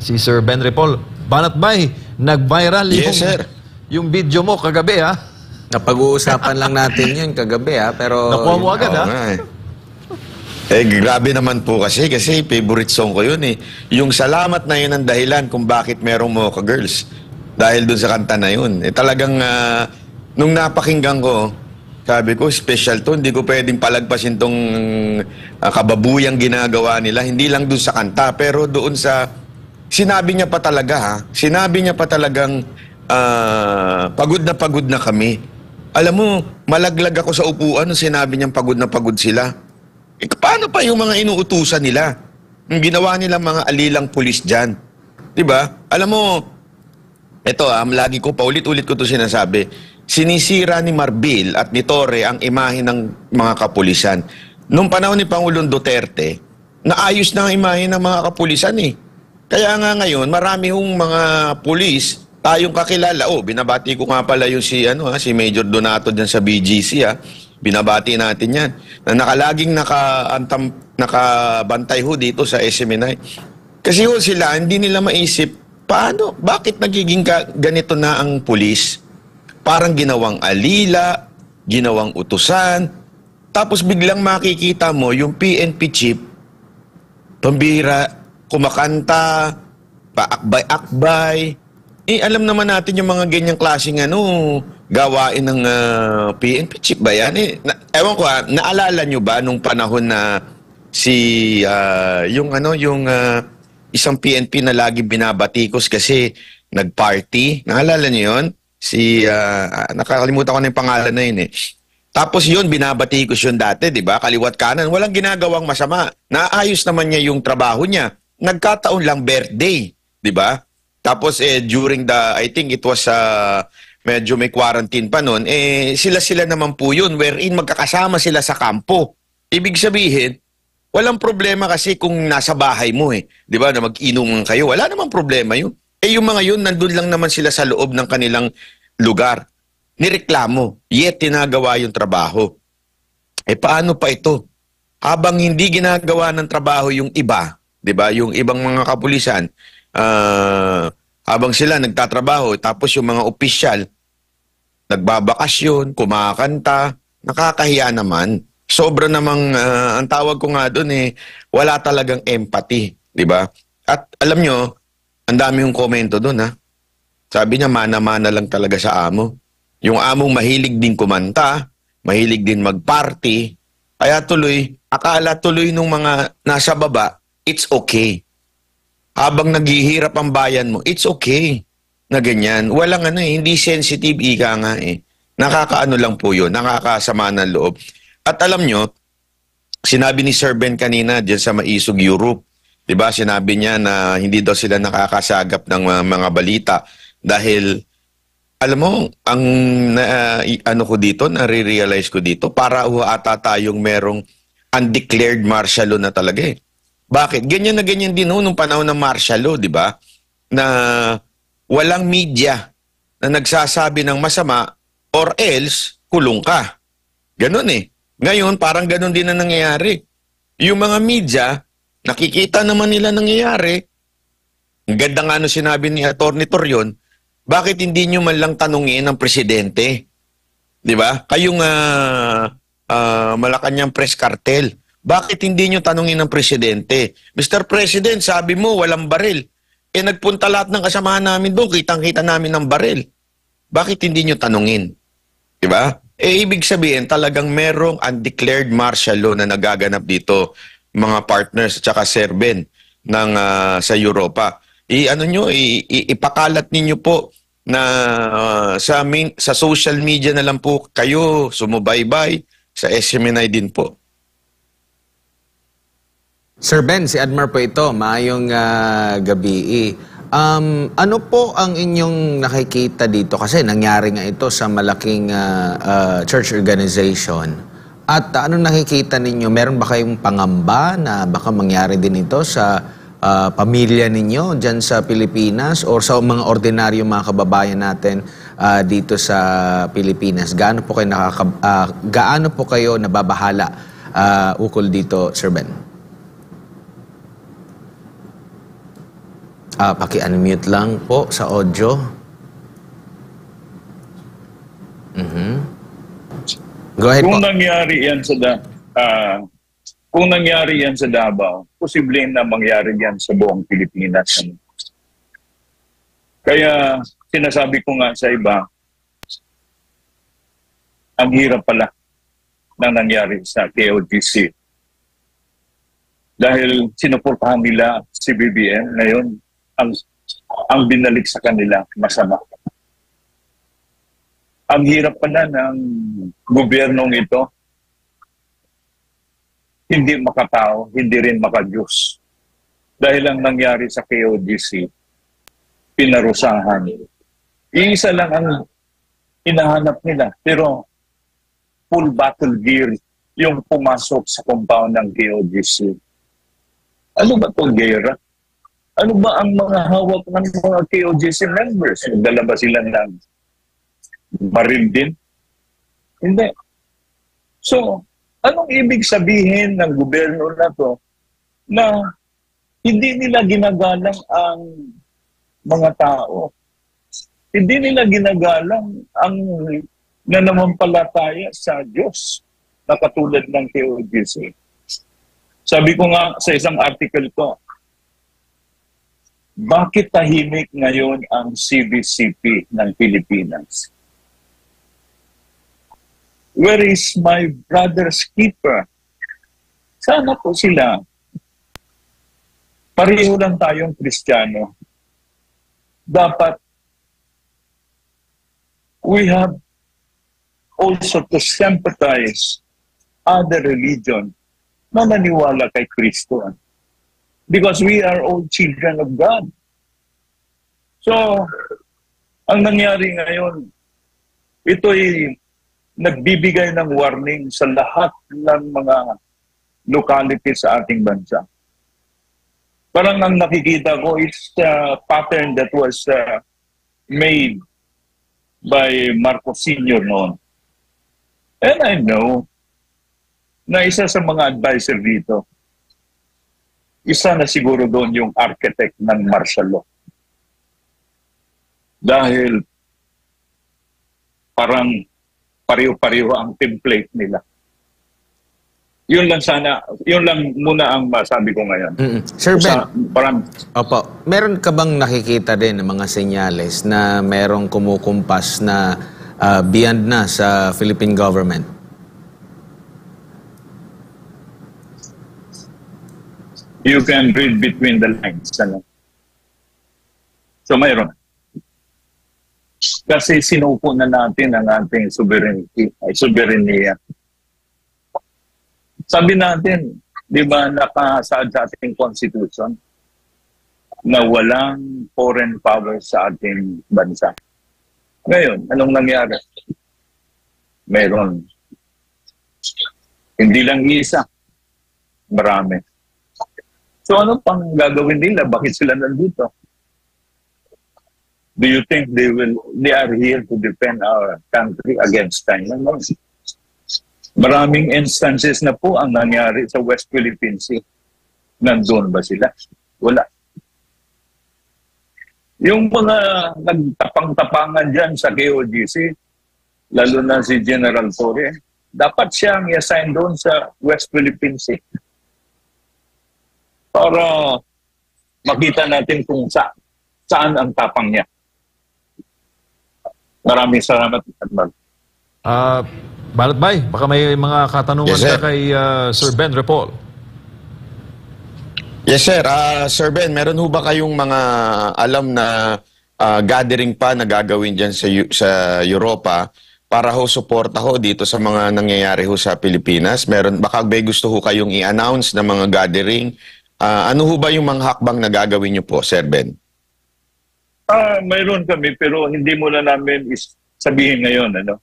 Si Sir Ben Repol. Banat Bay, nag-viral Yes, sir. yung video mo kagabi, ha? Napag-uusapan lang natin yun kagabi, ha? Pero Nakuha mo agad, ha? Oo nga grabe naman po kasi favorite song ko yun eh. Yung salamat na yun ang dahilan kung bakit merong Mocha Girls. Dahil dun sa kanta na yun. Talagang nung napakinggan ko, sabi ko, special to. Hindi ko pwedeng palagpasin tong kababuyang ginagawa nila. Hindi lang dun sa kanta, pero doon sa sinabi niya pa talaga, ha? Sinabi niya pa talagang pagod na kami. Alam mo, malaglag ako sa upuan nung sinabi niyang pagod na pagod sila. Paano pa yung mga inuutusan nila? Yung ginawa nila mga alilang pulis dyan. Diba? Alam mo, ito lagi ko, paulit-ulit ko to sinasabi, sinisira ni Marbil at ni Torre ang imahe ng mga kapulisan. Noong panahon ni Pangulong Duterte, naayos na ang imahe ng mga kapulisan eh. Kaya nga ngayon, marami hong mga pulis tayong kakilala. Binabati ko nga pala yung si Major Donato dyan sa BGC, Binabati natin yan. Na nakalaging nakabantay dito sa SMNI. Kasi sila, hindi nila maisip, paano, bakit nagiging ganito na ang pulis? Parang ginawang alila, ginawang utusan, tapos biglang makikita mo yung PNP chief, pambira, kumakanta, paakbay-akbay. Alam naman natin yung mga ganyang klaseng gawain ng PNP chief ba yan? Ewan ko naalala nyo ba nung panahon na yung isang PNP na lagi binabatikos kasi nagparty? Naalala nyo yun? Nakakalimutan ko na yung pangalan na yun eh. Tapos yun, binabatikos yun dati, di ba? Kaliwat kanan, walang ginagawang masama. Naayos naman niya yung trabaho niya. Nagkataon lang birthday, di ba? Tapos during I think it was medyo may quarantine pa noon, sila naman po yun, wherein magkakasama sila sa kampo. Ibig sabihin, walang problema kasi kung nasa bahay mo di ba, na mag-inom kayo, wala namang problema yun. Yung mga yun, nandun lang naman sila sa loob ng kanilang lugar. Nireklamo, yet tinagawa yung trabaho. Paano pa ito? Habang hindi ginagawa ng trabaho yung iba, di ba, yung ibang mga kapulisan, habang sila nagtatrabaho, tapos yung mga opisyal, nagbabakasyon, kumakanta, nakakahiya naman. Sobra namang, ang tawag ko nga doon wala talagang empathy, di ba? At alam nyo, ang dami yung komento doon, Sabi niya, mana-mana lang talaga sa amo. Yung among mahilig din kumanta, mahilig din magparty, kaya akala tuloy nung mga nasa baba, it's okay. Habang naghihirap ang bayan mo, it's okay na ganyan. Walang hindi sensitive, ika nga Nakakaano lang po yun, nakakasama ng loob. At alam nyo, sinabi ni Sir Ben kanina dyan sa Maisog, Europe, diba? Sinabi niya na hindi daw sila nakakasagap ng mga balita dahil, alam mo, ang ko dito, nare-realize ko dito, para ata tayong merong undeclared martial law na talaga Bakit? Ganyan na ganyan din nung panahon ng martial law, di ba? Na walang media na nagsasabi ng masama or else kulong ka. Ganon Ngayon, parang ganon din na nangyayari. Yung mga media, nakikita naman nila nangyayari. Ang ganda nga sinabi ni Atty. Torion, bakit hindi nyo man lang tanungin ang presidente? Di ba? Kayong Malacanang Press Cartel. Bakit hindi nyo tanungin ng presidente? Mr. President, sabi mo walang baril. Nagpunta lahat ng kasamahan namin doon, kitang-kita namin ng baril. Bakit hindi nyo tanungin? Diba? Ibig sabihin, talagang merong undeclared martial law na nagaganap dito, mga partners at saka Sir Ben sa Europa. Ipakalat ninyo po na sa social media na lang po kayo, sumubaybay, sa SMNI din po. Sir Ben, si Admar po ito. Maayong gabi. Ano po ang inyong nakikita dito? Kasi nangyari nga ito sa malaking church organization. At ano nakikita ninyo? Meron ba kayong pangamba na baka mangyari din ito sa pamilya ninyo dyan sa Pilipinas or sa mga ordinaryo mga kababayan natin dito sa Pilipinas? Gaano po kayo nababahala ukol dito, Sir Ben? Paki-unmute lang po sa audio. Go ahead po. Kung nangyari yan sa kung nangyari yan sa Davao, posibleng na mangyari yan sa buong Pilipinas. Kaya sinasabi ko nga sa iba, ang hirap pala na nangyari sa KOGC. Dahil sinuportahan nila si BBM, ngayon ang binalik sa kanila masama. Ang hirap pala ng gobyernong ito, hindi makatao, hindi rin makadiyos. Dahil ang nangyari sa KOGC, pinarusahan. Iisa lang ang hinahanap nila, pero full battle gear yung pumasok sa compound ng KOGC. Ano ba itong gera? Ano ba ang mga hawak ng mga KOGC members? Dala ba sila ng baril din? Hindi. So, anong ibig sabihin ng gobyerno na to na hindi nila ginagalang ang mga tao? Hindi nila ginagalang ang nananampalataya sa Diyos na katulad ng KOGC. Sabi ko nga sa isang article ko, bakit tahimik ngayon ang CBCP ng Pilipinas? Where is my brother's keeper? Sana po sila. Pareho lang tayong Kristiyano. Dapat we have also to sympathize other religion na naniwala kay Kristo. Because we are all children of God. So, ang nangyari ngayon, ito'y nagbibigay ng warning sa lahat ng mga localities sa ating bansa. Parang ang nakikita ko is a pattern that was made by Marcos Sr. noon. And I know na isa sa mga advisor dito, isa na siguro doon yung architect ng martial law. Dahil parang pareho-pareho ang template nila. Yun lang muna ang masabi ko ngayon. Sir Ben, opo, meron ka bang nakikita din ng mga senyales na merong kumukumpas na beyond na sa Philippine government? You can read between the lines. So mayroon. Kasi sinuko na natin ang ating sovereignty. Sabi natin, di ba, nakasaad sa ating constitution na walang foreign power sa ating bansa. Ngayon, anong nangyari? Meron. Hindi lang isa. Marami. So ano pang gagawin nila? Bakit sila nandito? Do you think they are here to defend our country against China? No. Maraming instances na po ang nangyari sa West Philippine Sea. Nandun ba sila? Wala. Yung mga nagtapang-tapangan dyan sa KOGC, lalo na si General Torre, dapat siyang i-assign doon sa West Philippine Sea. Para makita natin kung saan ang tapang niya. Maraming salamat. Balatbay, baka may mga katanungan Yes, sir. ka kay Sir Ben Repol. Yes, sir. Sir Ben, meron ho ba kayong mga alam na gathering pa na gagawin dyan sa Europa para ho suporta ho dito sa mga nangyayari ho sa Pilipinas? Baka may gusto ho kayong i-announce na mga gathering. Ano ho ba yung mga hakbang na gagawin nyo po, Sir Ben? Mayroon kami pero hindi muna namin sabihin ngayon. Ano?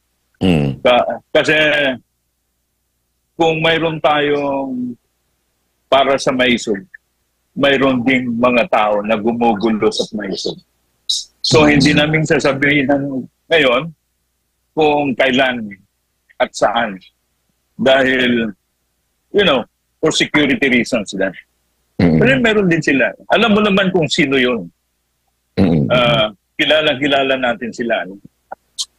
Kasi kung mayroon tayong para sa maisog, mayroon ding mga tao na gumugulo sa maisog. So hindi namin sasabihin ngayon kung kailan at saan. Dahil, for security reasons din. Pero meron din sila. Alam mo naman kung sino yun. Mm. Kilala natin sila. No?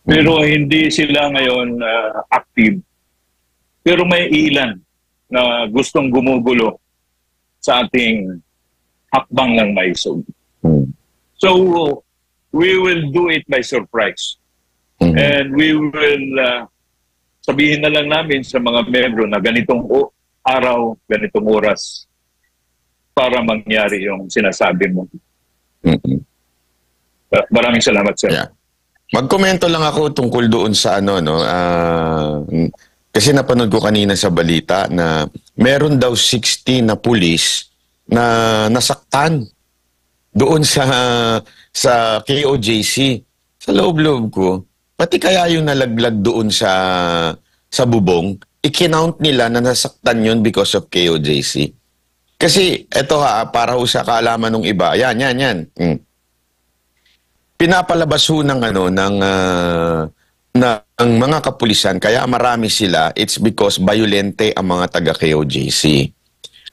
Pero hindi sila ngayon active. Pero may ilan na gustong gumugulo sa ating hakbang ng maisog. Mm. So, we will do it by surprise. Mm. And we will sabihin na lang namin sa mga membro na ganitong araw, ganitong oras para mangyari yung sinasabi mo. Mm. Maraming salamat, sir. Yeah. Magkomento lang ako tungkol doon sa ano, no? Kasi napanood ko kanina sa balita na meron daw 60 na pulis na nasaktan doon sa KOJC. Sa loob-loob ko, pati kaya yung nalaglag doon sa bubong, i-count nila na nasaktan yun because of KOJC. Kasi eto para ho sa kaalaman ng iba. Yan. Pinapalabas ho ng ng mga kapulisan, kaya marami sila, it's because violente ang mga taga KOJC.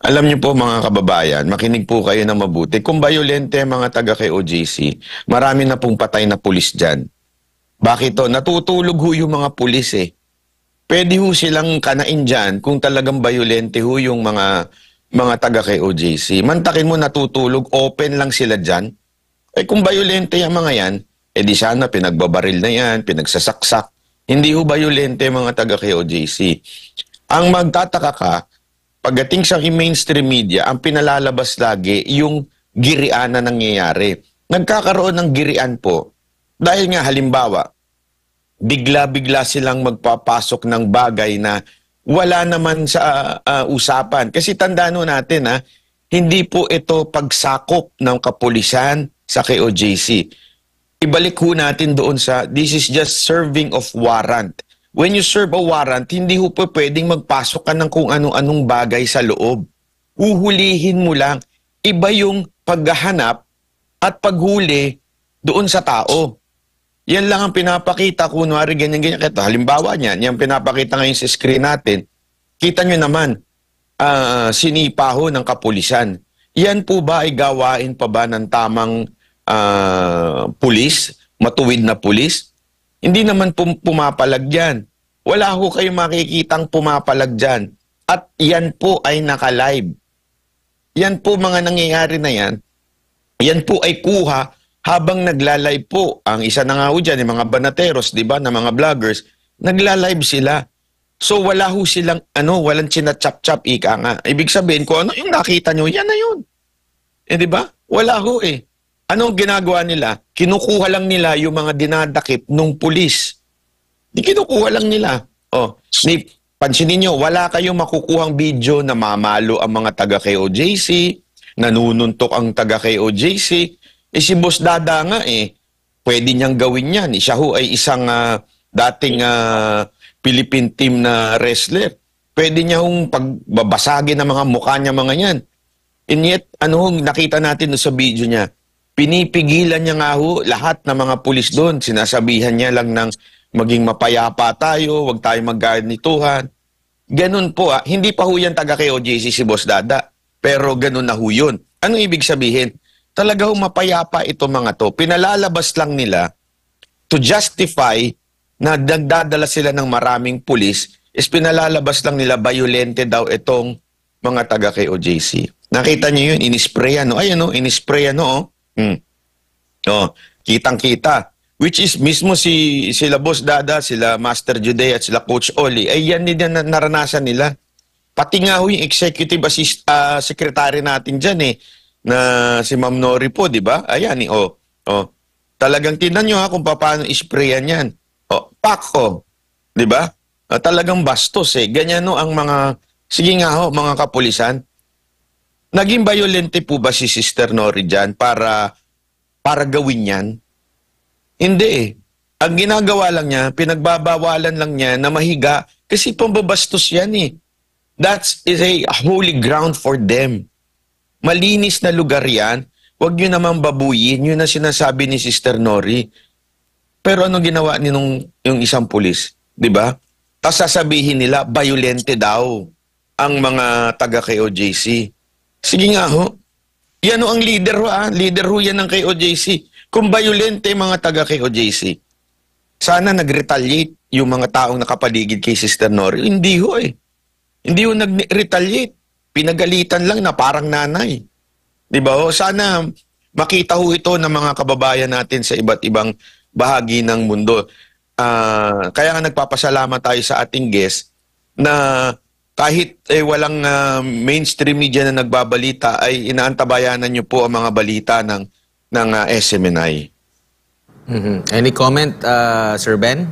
Alam niyo po mga kababayan, makinig po kayo na mabuti. Kung violente ang mga taga KOJC, marami na pong patay na pulis dyan. Bakit to? Natutulog ho yung mga pulis eh. Pwede ho silang kanain dyan kung talagang violente ho yung mga taga KOJC. Mantakin mo natutulog, open lang sila dyan. Eh kung violente yung mga yan, di sana pinagbabaril na yan, pinagsasaksak. Hindi ho violente mga taga KOJC. Ang magtataka ka, pagdating sa mainstream media, ang pinalalabas lagi yung girian na nangyayari. Nagkakaroon ng girian po dahil nga halimbawa, bigla-bigla silang magpapasok ng bagay na wala naman sa usapan. Kasi tandaan natin hindi po ito pagsakop ng kapulisan sa KOJC. Ibalik ho natin doon sa this is just serving of warrant. When you serve a warrant, hindi ho po pwedeng magpasok ka ng kung anong bagay sa loob. Uhulihin mo lang. Iba yung paghahanap at paghuli doon sa tao. Yan lang ang pinapakita, kunwari ganyan-ganyan. Ito, halimbawa niyan, yung pinapakita ngayon sa screen natin, kita nyo naman, sinipa ho ng kapulisan. Yan po ba ay gawain pa ba ng tamang pulis, matuwid na pulis? Hindi naman pumapalag dyan. Wala ho kayong makikitang pumapalag dyan. At yan po ay naka-live. Yan po mga nangyayari na yan. Yan po ay kuha habang nagla-live po. Ang isa na nga ho dyan, yung mga banateros, di ba, na mga vloggers, nagla-live sila. So wala ho silang, walang chinachap-chap, ika nga. Ibig sabihin, kung ano yung nakita nyo, yan na yun. Di ba? Wala ho eh. Anong ginagawa nila? Kinukuha lang nila yung mga dinadakip nung pulis. Di kinukuha lang nila. Pansinin nyo, wala kayong makukuhang video na mamalo ang mga taga KOJC, nanununtok ang taga KOJC. Si Boss Dada nga pwede niyang gawin yan. Siya ho ay isang dating Philippine team na wrestler. Pwede niya hong pagbabasagin ng mga mukha niya mga yan. And yet, nakita natin sa video niya, pinipigilan niya nga ho lahat ng mga pulis doon. Sinasabihan niya lang ng maging mapayapa tayo, huwag tayo magganituhan. Ganun po Hindi pa ho yan taga KOJC si Boss Dada. Pero ganun na ho yun. Ano ibig sabihin? Talaga ho mapayapa ito mga to. Pinalalabas lang nila to justify na nagdadala sila ng maraming pulis is pinalalabas lang nila violente daw itong mga taga KOJC. Nakita niyo yun? Inisprayan. Inisprayan. Kitang-kita. Which is mismo sila Boss Dada, sila Master Jude at sila Coach Oli, ay yan din na naranasan nila. Pati nga ho yung executive secretary natin dyan na si Ma'am Nori po, di ba? Ayan Talagang tingnan nyo kung paano isprayan yan. Di ba? Talagang bastos Ganyan ang mga, sige nga mga kapulisan. Naging violente po ba si Sister Nori dyan para gawin yan? Hindi Ang ginagawa lang niya, pinagbabawalan lang niya na mahiga kasi pambabastos yan That is a holy ground for them. Malinis na lugar yan. Huwag nyo naman babuyin. Yun na sinasabi ni Sister Nori. Pero ano ginawa ni yung isang pulis? Diba? Tapos sasabihin nila, violente daw ang mga taga KOJC. Sige nga Yan ho ang leader ho, leader ho yan ng KOJC. Kung violente mga taga KOJC, sana nag-retaliate yung mga taong nakapaligid kay Sister Nori. Hindi ho eh. Hindi ho nag-retaliate. Pinagalitan lang na parang nanay. Di ba ho? Sana makita ho ito ng mga kababayan natin sa iba't ibang bahagi ng mundo. Kaya nga nagpapasalamat tayo sa ating guest na kahit walang mainstream media na nagbabalita, ay inaantabayanan niyo po ang mga balita ng SMNI. Any comment, Sir Ben?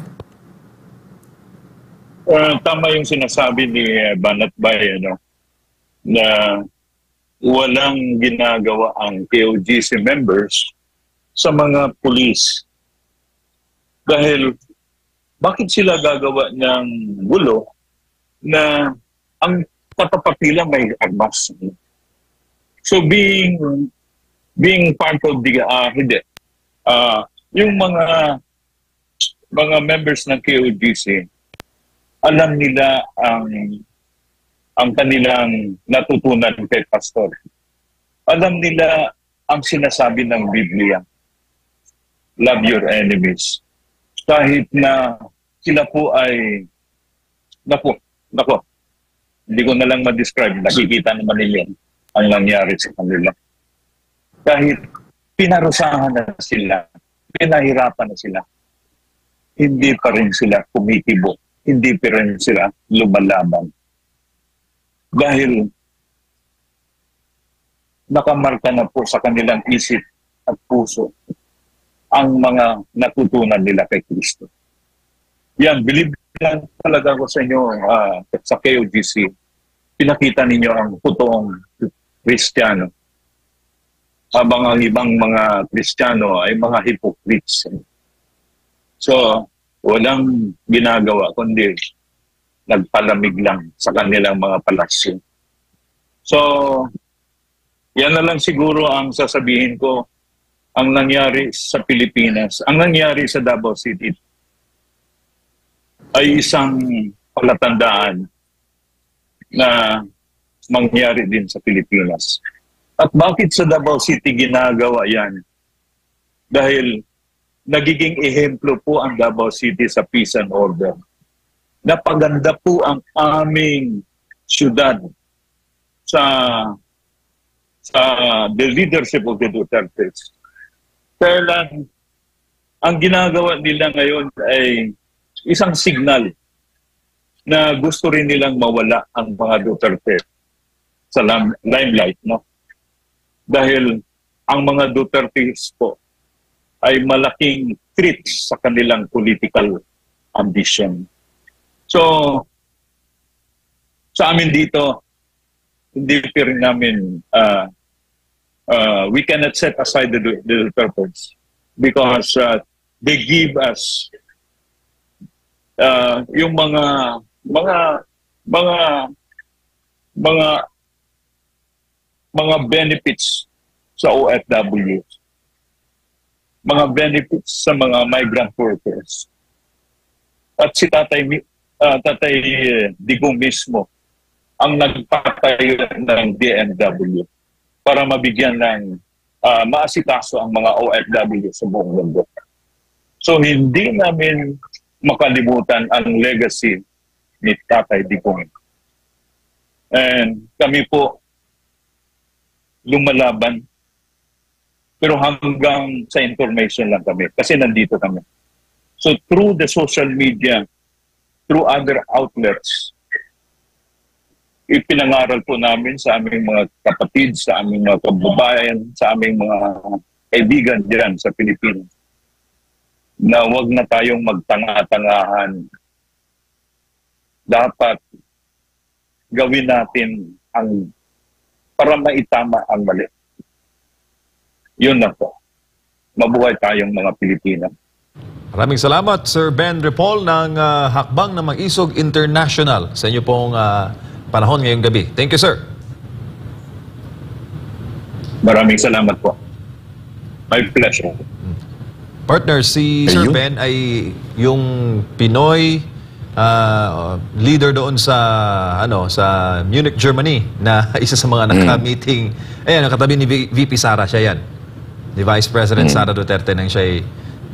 Tama yung sinasabi ni Banat Bay, na walang ginagawa ang KOJC members sa mga pulis. Dahil bakit sila gagawa ng gulo na ang katapatila may armas? So being part of the yung mga members ng KOJC, alam nila ang kanilang natutunan kay Pastor. Alam nila ang sinasabi ng Biblia. Love your enemies. Kahit na sila po ay, nako, hindi ko na lang ma-describe. Nakikita naman nila ang nangyari sa kanila. Kahit pinarusahan na sila, pinahirapan na sila, hindi pa rin sila kumikibo. Hindi pa rin sila lumalaban. Dahil nakamarka na po sa kanilang isip at puso ang mga natutunan nila kay Kristo. Yan, believe lang talaga ko sa inyo sa KOJC. Pinakita ninyo ang totoong Kristiyano. Habang ang ibang mga Kristiyano ay mga hypocrites. So, walang ginagawa kundi nagpalamig lang sa kanilang mga palasyo. So, yan na lang siguro ang sasabihin ko ang nangyari sa Pilipinas. Ang nangyari sa Davao City ay isang palatandaan na mangyari din sa Pilipinas. At bakit sa Davao City ginagawa yan? Dahil nagiging ehemplo po ang Davao City sa peace and order. Napaganda po ang aming syudad sa the leadership of the Dutertes. Kaya lang, ang ginagawa nila ngayon ay isang signal na gusto rin nilang mawala ang mga Duterte sa limelight, no? Dahil ang mga Dutertes po ay malaking threat sa kanilang political ambition. So, sa amin dito, hindi pa rin namin, we cannot set aside the Dutertes because they give us yung mga benefits sa OFW, mga benefits sa mga migrant workers. At si Tatay Digong mismo ang nagpatayo ng DMW para mabigyan ng maasikaso ang mga OFW sa buong mundo. So hindi namin makalimutan ang legacy ni Tatay Digong. And kami po lumalaban, pero hanggang sa information lang kami kasi nandito kami. So through the social media, through other outlets, ipinangaral po namin sa aming mga kapatid, sa aming mga kababayan, sa aming mga kaibigan diyan sa Pilipinas, na wag na tayong magtanga-tangahan. Dapat gawin natin ang para maitama ang mali. Yun na po. Mabuhay tayong mga Pilipino. Maraming salamat, Sir Ben Repol ng Hakbang na Mag-isog International sa inyo pong panahon ngayong gabi. Thank you, sir. Maraming salamat po. My pleasure. Partner, si Sir Ben ay yung Pinoy leader doon sa sa Munich, Germany na isa sa mga naka-meeting. Ayan, katabi ni VP Sara, siya yan. Ni Vice President Sara Duterte nang siya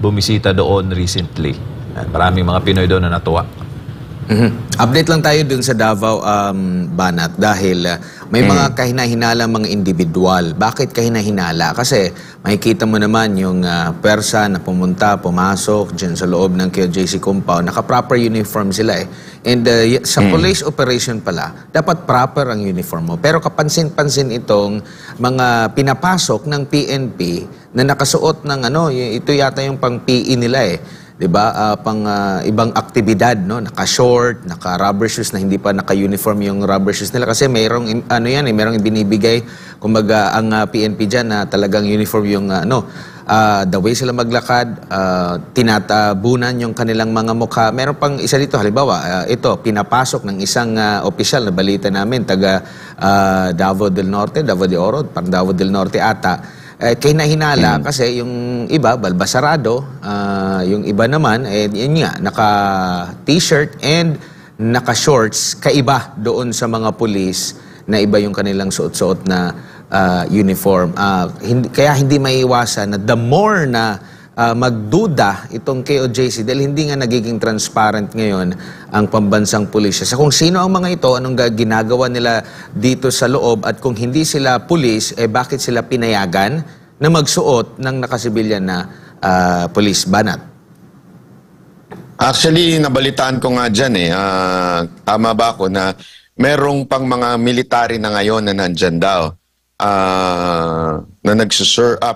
bumisita doon recently. Maraming mga Pinoy doon na natuwa. Update lang tayo dun sa Davao, Banat, dahil may mga kahinahinala mga individual. Bakit kahinahinala? Kasi makikita mo naman yung persa na pumasok dyan sa loob ng KOJC compound, naka-proper uniform sila eh. And sa police operation pala, dapat proper ang uniform mo. Pero kapansin-pansin itong mga pinapasok ng PNP na nakasuot ng ito yata yung pang PE nila eh. 'Di ba? Pang ibang aktibidad, no? Naka-short, naka-rubber shoes na hindi pa naka-uniform yung rubber shoes nila kasi mayroong mayroong ibinibigay kumbaga ang PNP diyan na talagang uniform yung the way sila maglakad, tinatabunan yung kanilang mga mukha. Meron pang isa dito, halimbawa, ito pinapasok ng isang opisyal na balita namin taga Davao del Norte, Davao de Oro, parang Davao del Norte ata. Kahinahinala kasi yung iba balbasarado, yung iba naman yun nga naka-t-shirt and naka-shorts, kaiba doon sa mga pulis na iba yung kanilang suot-suot na uniform. Kaya hindi maiiwasan na the more na magduda itong KOJC dahil hindi nga nagiging transparent ngayon ang pambansang pulisya. Sa kung sino ang mga ito, anong ginagawa nila dito sa loob at kung hindi sila pulis, bakit sila pinayagan na magsuot ng nakasibilyan na pulis, Banat? Actually, nabalitaan ko nga dyan tama ba ako na merong pang mga military na ngayon na nandyan daw na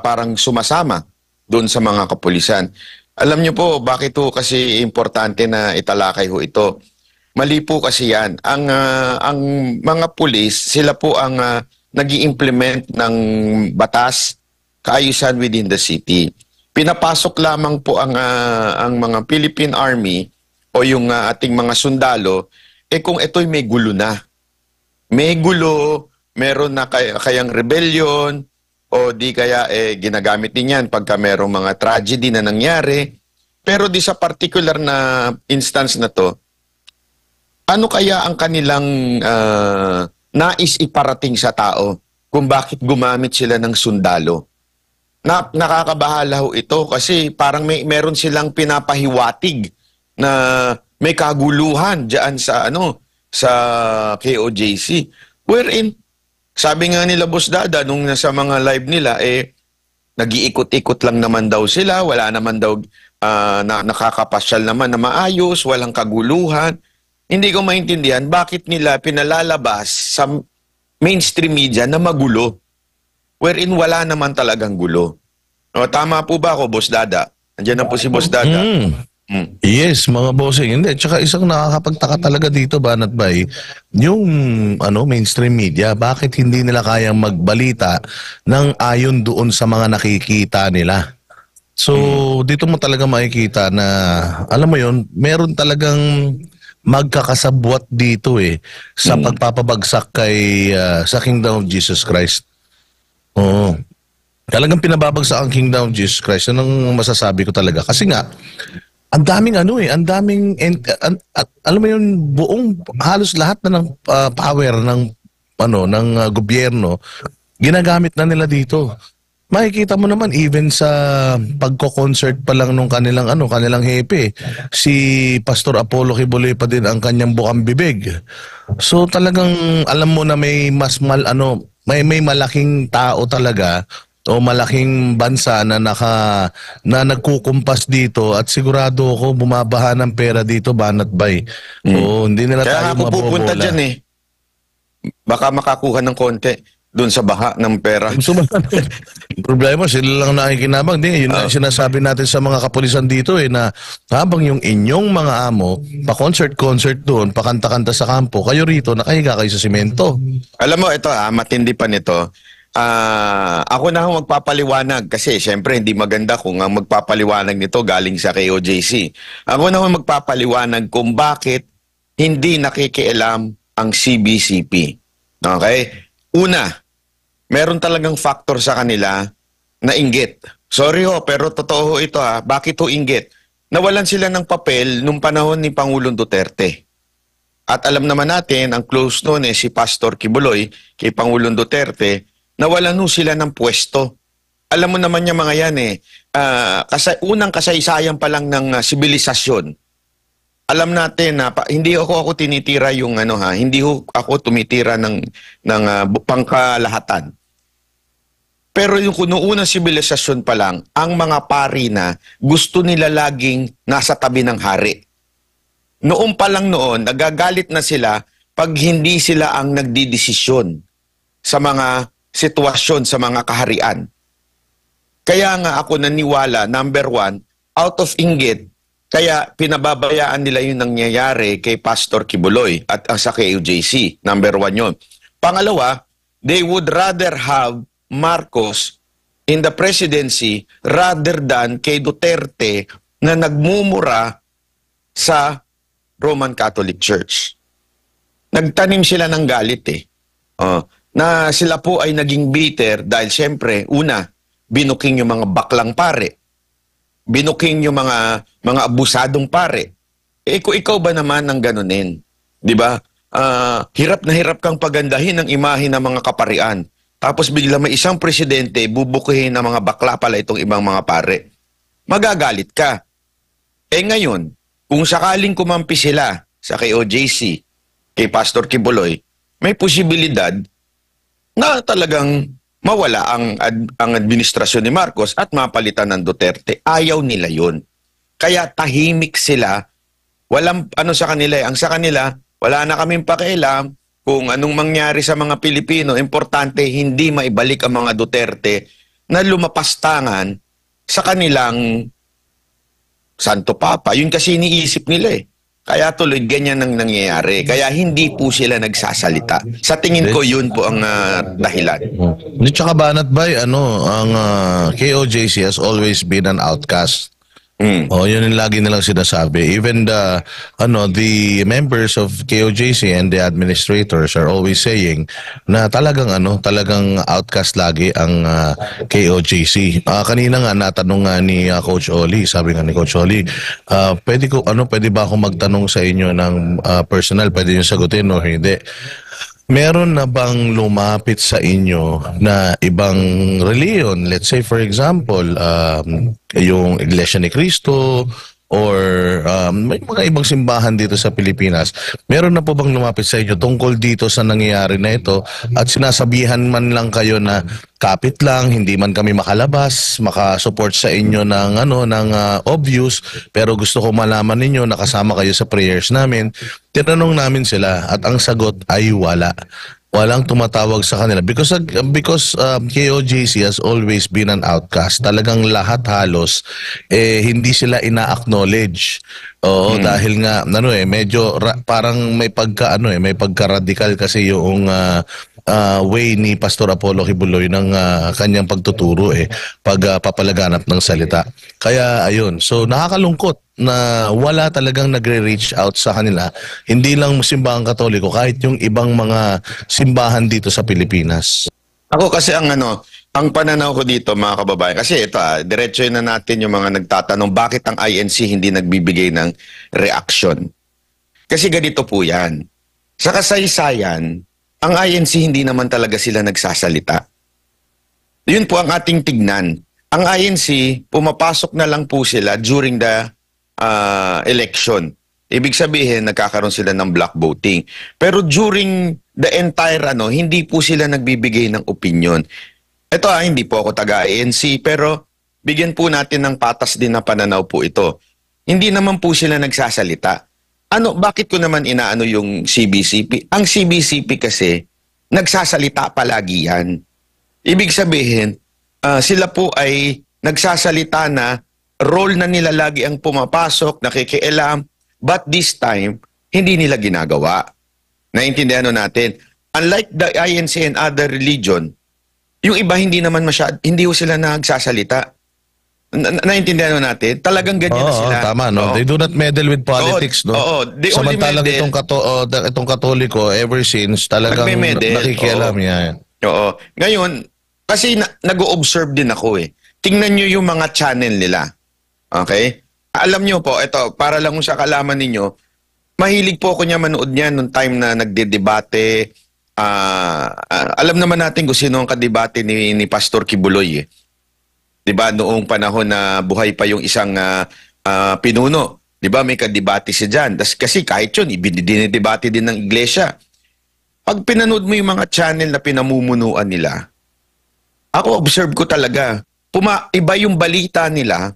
parang sumasama doon sa mga kapulisan. Alam niyo po, bakit po kasi importante na italakay ho ito? Mali po kasi yan. Ang mga pulis, sila po ang nag-i-implement ng batas, kaayusan within the city. Pinapasok lamang po ang mga Philippine Army o yung ating mga sundalo, kung ito'y may gulo na. May gulo, meron na kayang rebellion, o di kaya ginagamit din yan pagka merong mga tragedy na nangyari. Pero di sa particular na instance na to, ano kaya ang kanilang nais iparating sa tao kung bakit gumamit sila ng sundalo? Nakakabahala ho ito kasi parang meron silang pinapahiwatig na may kaguluhan diyan sa sa KOJC. Wherein sabi nga nila Boss Dada nung nasa mga live nila nag-iikot-ikot lang naman daw sila, wala naman daw nakakapasyal naman na maayos, walang kaguluhan. Hindi ko maintindihan bakit nila pinalalabas sa mainstream media na magulo. Wherein wala naman talagang gulo. O, tama po ba ako, Boss Dada? Andiyan na po si Boss Dada. Yes, mga bossing. Hindi, tsaka isang nakakapagtaka talaga dito, Banat Bay, yung mainstream media, bakit hindi nila kayang magbalita ng ayon doon sa mga nakikita nila? So, dito mo talaga makikita na, alam mo yun, meron talagang magkakasabwat dito sa pagpapabagsak sa Kingdom of Jesus Christ. Oo. Talagang pinababagsak ang Kingdom of Jesus Christ. Anong masasabi ko talaga? Kasi nga, ang daming ang daming alam mo yun, buong halos lahat na ng power ng gobyerno ginagamit na nila dito. Makikita mo naman even sa pagko-concert pa lang nung kanilang hepe, si Pastor Apollo Kibuloy pa din ang kanyang bukang bibig. So talagang alam mo na may may malaking tao talaga o malaking bansa na nagkukumpas dito at sigurado ako bumabaha ng pera dito, Banat Bay. O hindi nila Kaya tayo ako pupunta mabobola. dyan Baka makakuha ng konti doon sa baha ng pera. Problema, sila lang nakikinabang. Yun ang sinasabi natin sa mga kapulisan dito na habang yung inyong mga amo, pa-concert doon, pakanta-kanta sa kampo, kayo rito, nakahiga kayo sa simento. Alam mo, ito matindi pa nito. Ako na magpapaliwanag kasi syempre hindi maganda kung ang magpapaliwanag nito galing sa KOJC. Ako na magpapaliwanag kung bakit hindi nakikialam ang CBCP. Okay? Una, meron talagang factor sa kanila na inggit. Sorry ho, pero totoo ho ito Bakit ho inggit? nawalan sila ng papel nung panahon ni Pangulong Duterte. At alam naman natin, ang close noon si Pastor Kibuloy kay Pangulong Duterte, nawalan ho sila ng pwesto. Alam mo naman niya mga yan unang kasaysayan pa lang ng sibilisasyon. Alam natin na hindi ako tinitira yung hindi ako tumitira ng pangkalahatan. Pero yung kunuunang sibilisasyon pa lang, ang mga pari na gusto nila laging nasa tabi ng hari. Noon pa lang noon, nagagalit na sila pag hindi sila ang nagdidesisyon sa mga sitwasyon, sa mga kaharian. Kaya nga ako naniwala, number one, out of inggit, kaya pinababayaan nila yung nangyayari kay Pastor Kibuloy at sa KOJC. Number one yun. Pangalawa, they would rather have Marcos in the presidency rather than kay Duterte na nagmumura sa Roman Catholic Church. Nagtanim sila ng galit na sila po ay naging bitter dahil siyempre, una, binuking yung mga baklang pare. Binuking yung mga abusadong pare. Kung ikaw ba naman ang ganunin? Di ba? Hirap na hirap kang pagandahin ang imahe ng mga kaparian. Tapos bigla may isang presidente, bubukuhin ng mga bakla pala itong ibang mga pare. Magagalit ka. Ngayon, kung sakaling kumampi sila sa KOJC, kay Pastor Kibuloy, may posibilidad na talagang mawala ang administrasyon ni Marcos at mapalitan ng Duterte. Ayaw nila yun. Kaya tahimik sila. Walang sa kanila. Ang sa kanila, wala na kaming pakialam kung anong mangyari sa mga Pilipino. Importante, hindi maibalik ang mga Duterte na lumapastangan sa kanilang Santo Papa. Yun kasi iniisip nila Kaya tuloy ganyan ang nangyayari. Kaya hindi po sila nagsasalita. Sa tingin ko yun po ang dahilan. Di tsaka Banat Bay, ang KOJC has always been an outcast. Yun yung lagi nilang sinasabi. Even the members of KOJC and the administrators are always saying na talagang outcast lagi ang KOJC. Kanina nga natanong nga ni Coach Oli, sabi nga ni Coach Oli, pwede ba ako magtanong sa inyo ng personal, pwede niyo sagutin o hindi? Meron na bang lumapit sa inyo na ibang reliyon? Let's say for example, yung Iglesia ni Cristo or may mga ibang simbahan dito sa Pilipinas. Meron na po bang lumapit sa inyo tungkol dito sa nangyayari na ito at sinasabihan man lang kayo na kapit lang, hindi man kami makalabas, makasupport sa inyo ng obvious, pero gusto ko malaman ninyo na kasama kayo sa prayers namin. Tinanong namin sila at ang sagot ay wala. Walang tumatawag sa kanila because KOJC has always been an outcast. Talagang lahat halos hindi sila ina-acknowledge. Dahil nga medyo parang may pagka-radical kasi yung way ni Pastor Apollo Kibuloy ng kanyang pagtuturo pagpapalaganap ng salita. Kaya ayun, so nakakalungkot na wala talagang nagre-reach out sa kanila. Hindi lang simbahang Katoliko, kahit yung ibang mga simbahan dito sa Pilipinas. Ako kasi ang pananaw ko dito mga kababayan, kasi ito diretso na natin yung mga nagtatanong bakit ang INC hindi nagbibigay ng reaction. Kasi ganito po yan. Sa kasaysayan, ang INC hindi naman talaga sila nagsasalita. Yun po ang ating tignan. Ang INC, pumapasok na lang po sila during the election. Ibig sabihin, nagkakaroon sila ng block voting. Pero during the entire hindi po sila nagbibigay ng opinion. Ito hindi po ako taga-ANC, pero bigyan po natin ng patas din na pananaw po ito. Hindi naman po sila nagsasalita. Bakit ko naman inaano yung CBCP? Ang CBCP kasi, nagsasalita palagi yan. Ibig sabihin, sila po ay nagsasalita na role na nila lagi ang pumapasok, nakikialam, but this time, hindi nila ginagawa. Naintindihan natin. Unlike the INC and other religion, yung iba hindi naman hindi sila nagsasalita. Naintindihan natin? Talagang ganyan na sila. Tama, no? They do not meddle with politics, no? Samantalang itong Katoliko, ever since, talagang nakikialam yan. Oo. Ngayon, kasi nag-o-observe din ako Tingnan nyo yung mga channel nila. Okay? Alam nyo po, ito, para lang sa kalaman ninyo, mahilig po ako niya manood niya nung time na nagdedebate. Alam naman natin kung sino ang kadebate ni Pastor Kibuloy. Eh. 'Di ba noong panahon na buhay pa yung isang pinuno. 'Di ba may kadebate siya diyan. Kasi kahit yun, dinidebate din ng iglesia. Pag pinanood mo yung mga channel na pinamumunuan nila, ako observe ko talaga, iba yung balita nila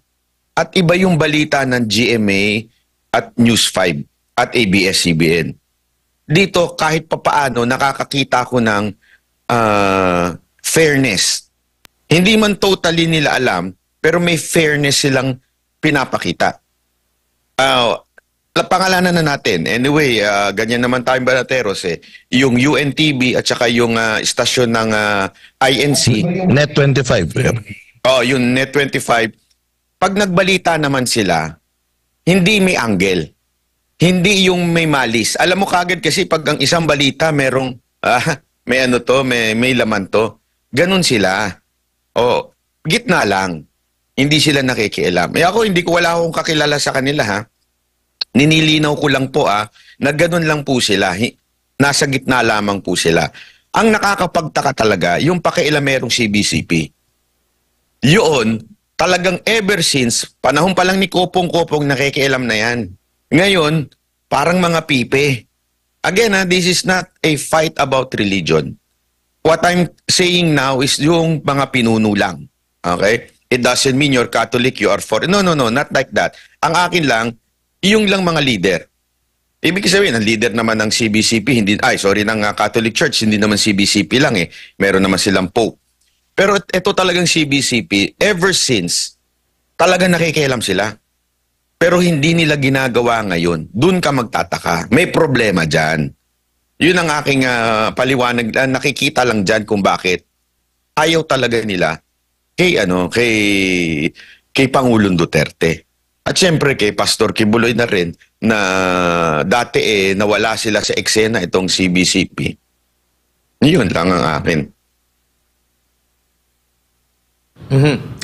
at iba yung balita ng GMA at News 5 at ABS-CBN. Dito, kahit papaano, nakakakita ko ng fairness. Hindi man totally nila alam, pero may fairness silang pinapakita. Pangalanan na natin. Anyway, ganyan naman tayong banateros eh. Yung UNTV at saka yung istasyon ng INC. Net 25. Yung Net 25. Pag nagbalita naman sila, hindi may angle. Hindi yung may malis. Alam mo kagad kasi pag ang isang balita merong, may ano to, may laman to. Ganun sila. Gitna lang. Hindi sila nakikialam. Ako, wala akong kakilala sa kanila ha. Ninilinaw ko lang po na ganun lang po sila. Nasa gitna lamang po sila. Ang nakakapagtaka talaga, yung pakialamerong CBCP. Yun, talagang ever since, panahon pa lang ni Kopong-Kopong nakikialam na yan. Ngayon, parang mga pipe. Again, this is not a fight about religion. What I'm saying now is yung mga pinuno lang. Okay? It doesn't mean you're Catholic, you are for... No, not like that. Ang akin lang, yung lang mga leader. Ibig sabihin, ang leader naman ng CBCP, ng Catholic Church, hindi naman CBCP lang eh. Meron naman silang Pope. Pero ito talagang CBCP, ever since, talagang nakikialam sila. Pero hindi nila ginagawa ngayon. Doon ka magtataka. May problema dyan. Yun ang aking paliwanag. Nakikita lang dyan kung bakit ayaw talaga nila kay Pangulong Duterte. At syempre kay Pastor Kibuloy na rin na dati nawala sila sa eksena itong CBCP. Yun lang ang akin.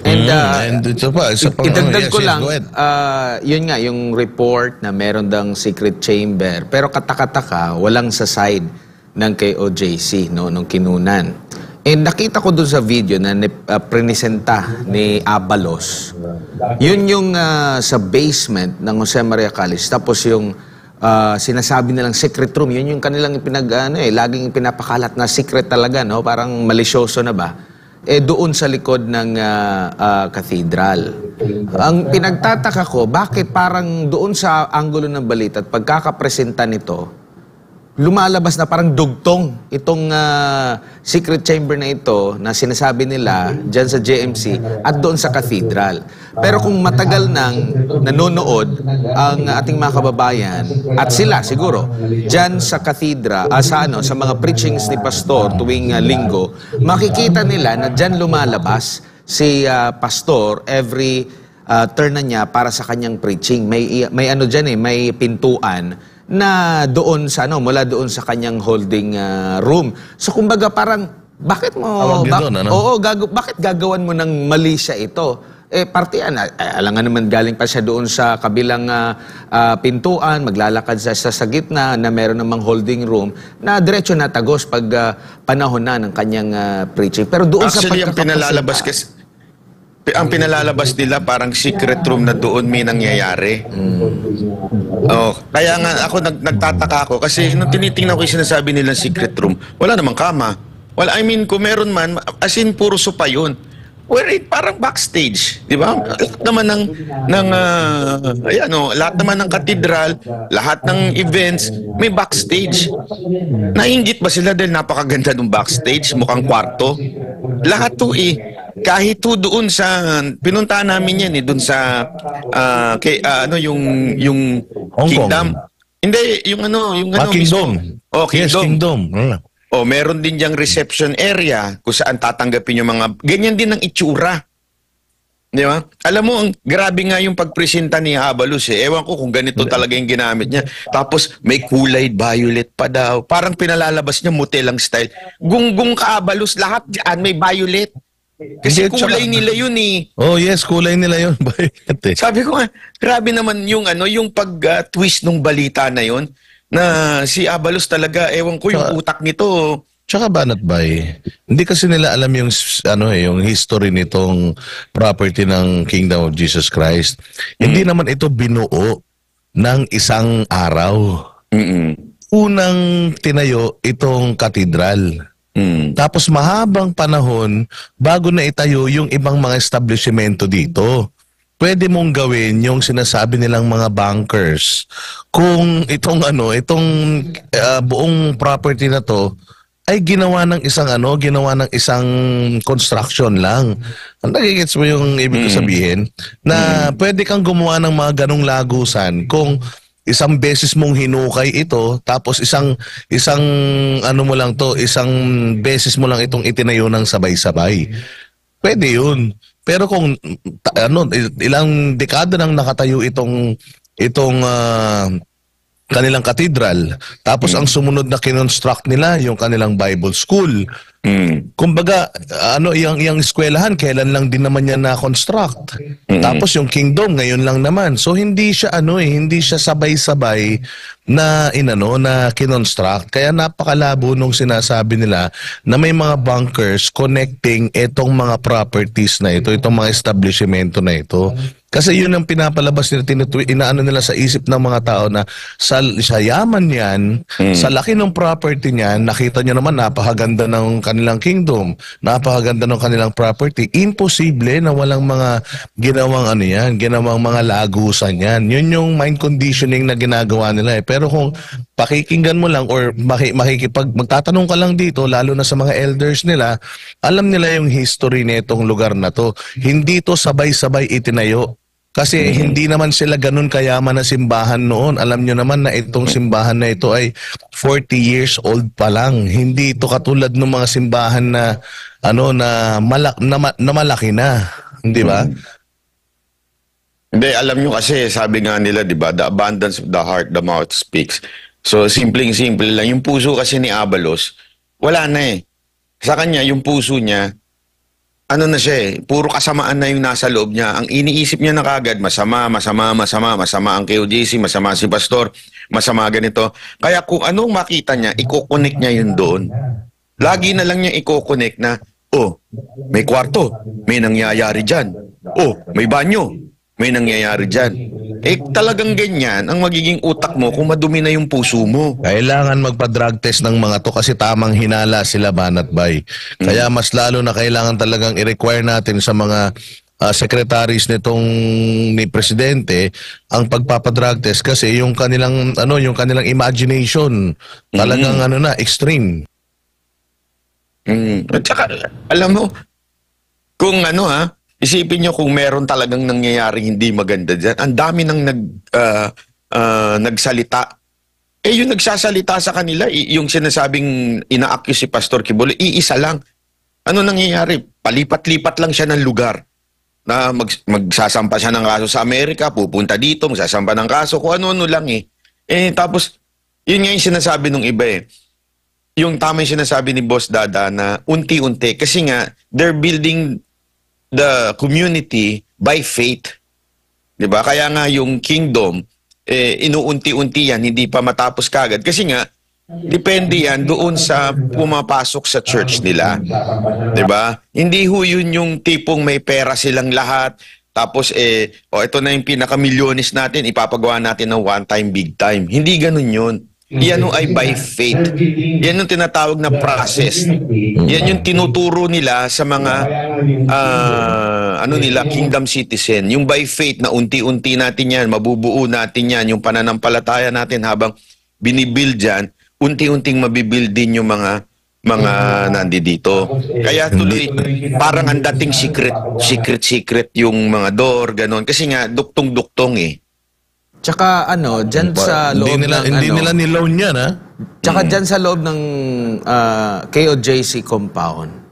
And ito pa, idagdag ko yes, lang, go ahead. yun nga, yung report na meron daw secret chamber, pero katakataka, walang sa side ng kay OJC, no, nung kinunan. And nakita ko dun sa video na presenta ni Abalos, yun yung sa basement ng Jose Maria Calles, tapos yung sinasabi nilang secret room, yun yung kanilang laging pinapakalat na secret talaga, no, parang malisyoso na ba? Doon sa likod ng cathedral. Ang pinagtataka ko, bakit parang doon sa anggulo ng balita at pagkakapresenta nito, lumalabas na parang dugtong itong secret chamber na ito na sinasabi nila dyan sa JMC at doon sa cathedral. Pero kung matagal nang nanonood ang ating mga kababayan at sila siguro dyan sa cathedral, sa mga preachings ni Pastor tuwing linggo, makikita nila na dyan lumalabas si Pastor every turn na niya para sa kanyang preaching. May dyan may pintuan na doon sa mula doon sa kanyang holding room. So kumbaga parang bakit mo bakit gagawan mo ng mali siya ito? Parte alangan naman galing pa siya doon sa kabilang pintuan, maglalakad siya sa gitna na meron namang holding room na diretso na tagos pag panahon na ng kanyang preaching. Pero doon actually, sa ang pinalalabas nila parang secret room na doon may nangyayari. Kaya nga ako nagtataka ako kasi nung tinitingnan ko yung sinasabi nilang secret room, wala namang kama. Well, I mean, kung meron man, as in puro sopa yun. Parang backstage, di ba? Lahat naman lahat naman ng katedral, lahat ng events, may backstage. Nainggit ba sila dahil napakaganda ng backstage, mukhang kwarto? Lahat to kahit to doon sa pinuntahan namin yan doon sa yung Kingdom. Hindi, yung Kingdom. Kingdom. Yes, Kingdom. Meron din diyang reception area kung saan tatanggapin yung mga ganyan din ang itsura. Di ba? Alam mo, grabe nga yung pagpresenta ni Abalos Ewan ko kung ganito talaga yung ginamit niya. Tapos may kulay violet pa daw. Parang pinalalabas niya motel ang style. Gunggong ka Abalos, lahat diyan may violet. Kasi Hindi, tsaka- kulay nila yun eh. Oh yes, kulay nila yun. Bakit eh? Sabi ko nga, grabe naman yung yung pag-twist ng balita na yun na si Abalos talaga, ewan ko yung Tsaka- utak nito. Tsaka Banat Bay, hindi kasi nila alam yung yung history nitong property ng Kingdom of Jesus Christ. Hindi naman ito binuo ng isang araw. Mm-mm. Unang tinayo itong katedral. Mm. Tapos mahabang panahon bago na itayo yung ibang mga establishmento dito. Pwede mong gawin yung sinasabi nilang mga bankers. Kung itong buong property na to ay ginawa ng isang construction lang. Ang nagigets mo yung ibig ko sabihin na pwede kang gumawa ng mga ganong lagusan kung isang beses mong hinukay ito tapos isang isang beses mo lang itong itinayo ng sabay-sabay. Pwede 'yun. Pero kung ilang dekada nang nakatayo itong kanilang katedral, tapos ang sumunod na kinonstruct nila yung kanilang Bible school. Kumbaga, yung eskwelahan, kailan lang din naman yan na-construct. Tapos yung kingdom, ngayon lang naman. So hindi siya hindi siya sabay-sabay na kinonstruct. Kaya napakalabo nung sinasabi nila na may mga bunkers connecting itong mga properties na ito, itong mga establishmento na ito. Kasi yun ang pinapalabas nila, inaano nila sa isip ng mga tao na sa yaman yan, sa laki ng property niyan, nakita nyo naman napakaganda ng kanilang kingdom, napakaganda ng kanilang property. Imposible na walang mga ginawang mga lagusan yan. Yun yung mind conditioning na ginagawa nila eh. Pero kung pakikinggan mo lang or magtatanong ka lang dito, lalo na sa mga elders nila, alam nila yung history nitong lugar na to. Hindi to sabay-sabay itinayo. Kasi hindi naman sila ganun kayaman na simbahan noon. Alam nyo naman na itong simbahan na ito ay 40 years old pa lang. Hindi ito katulad ng mga simbahan na malaki na, di ba? Hindi, alam nyo kasi, sabi nga nila, di ba, the abundance of the heart, the mouth speaks. So, simpleng-simple lang. Yung puso kasi ni Abalos, wala na eh. Sa kanya, yung puso niya, na siya eh, puro kasamaan na yung nasa loob niya. Ang iniisip niya na kagad, masama ang KOJC, masama si Pastor, masama ganito. Kaya kung anong makita niya, i-connect niya yun doon. Lagi na lang niya i-connect na, may kwarto, may nangyayari dyan. May banyo, may nangyayari dyan. Talagang ganyan ang magiging utak mo kung madumi na yung puso mo. Kailangan magpa-drug test ng mga to kasi tamang hinala sila, Banat Bay. Kaya mas lalo na kailangan talagang i-require natin sa mga secretaries nitong ni Presidente ang pagpapa-drug test kasi yung kanilang imagination talagang extreme. At saka, alam mo, kung isipin nyo kung meron talagang nangyayari hindi maganda dyan. Ang dami nang nagsalita. Yung nagsasalita sa kanila, yung sinasabing ina-accuse si Pastor Kibuloy, iisa lang. Ano nangyayari? Palipat-lipat lang siya ng lugar. Na magsasampa siya ng kaso sa Amerika, pupunta dito, magsasampa ng kaso, kung ano-ano lang eh. Tapos, yun nga yung sinasabi nung iba eh. Yung tama yung sinasabi ni Boss Dada na unti-unti. Kasi nga, they're building the community by faith. 'Di ba? Kaya nga yung kingdom inuunti-unti yan, hindi pa matapos kagad kasi nga depende yan doon sa pumapasok sa church nila. 'Di ba? Hindi ho yun yung tipong may pera silang lahat tapos ito na yung pinaka-milyones natin, ipapagawa natin ng one time big time. Hindi ganoon yun. Yan ay by faith. Yan yung tinatawag na process. Yan yung tinuturo nila sa mga kingdom citizen. Yung by faith na unti-unti natin yan, mabubuo natin yan, yung pananampalataya natin habang binibuild yan, unti-unting mabibuild din yung mga nandito. Kaya tuloy, parang ang dating secret yung mga door, ganon. Kasi nga, duktong-duktong eh. Tsaka dyan sa loob Hindi nila niloan yan, ha? Tsaka dyan sa loob ng KOJC compound,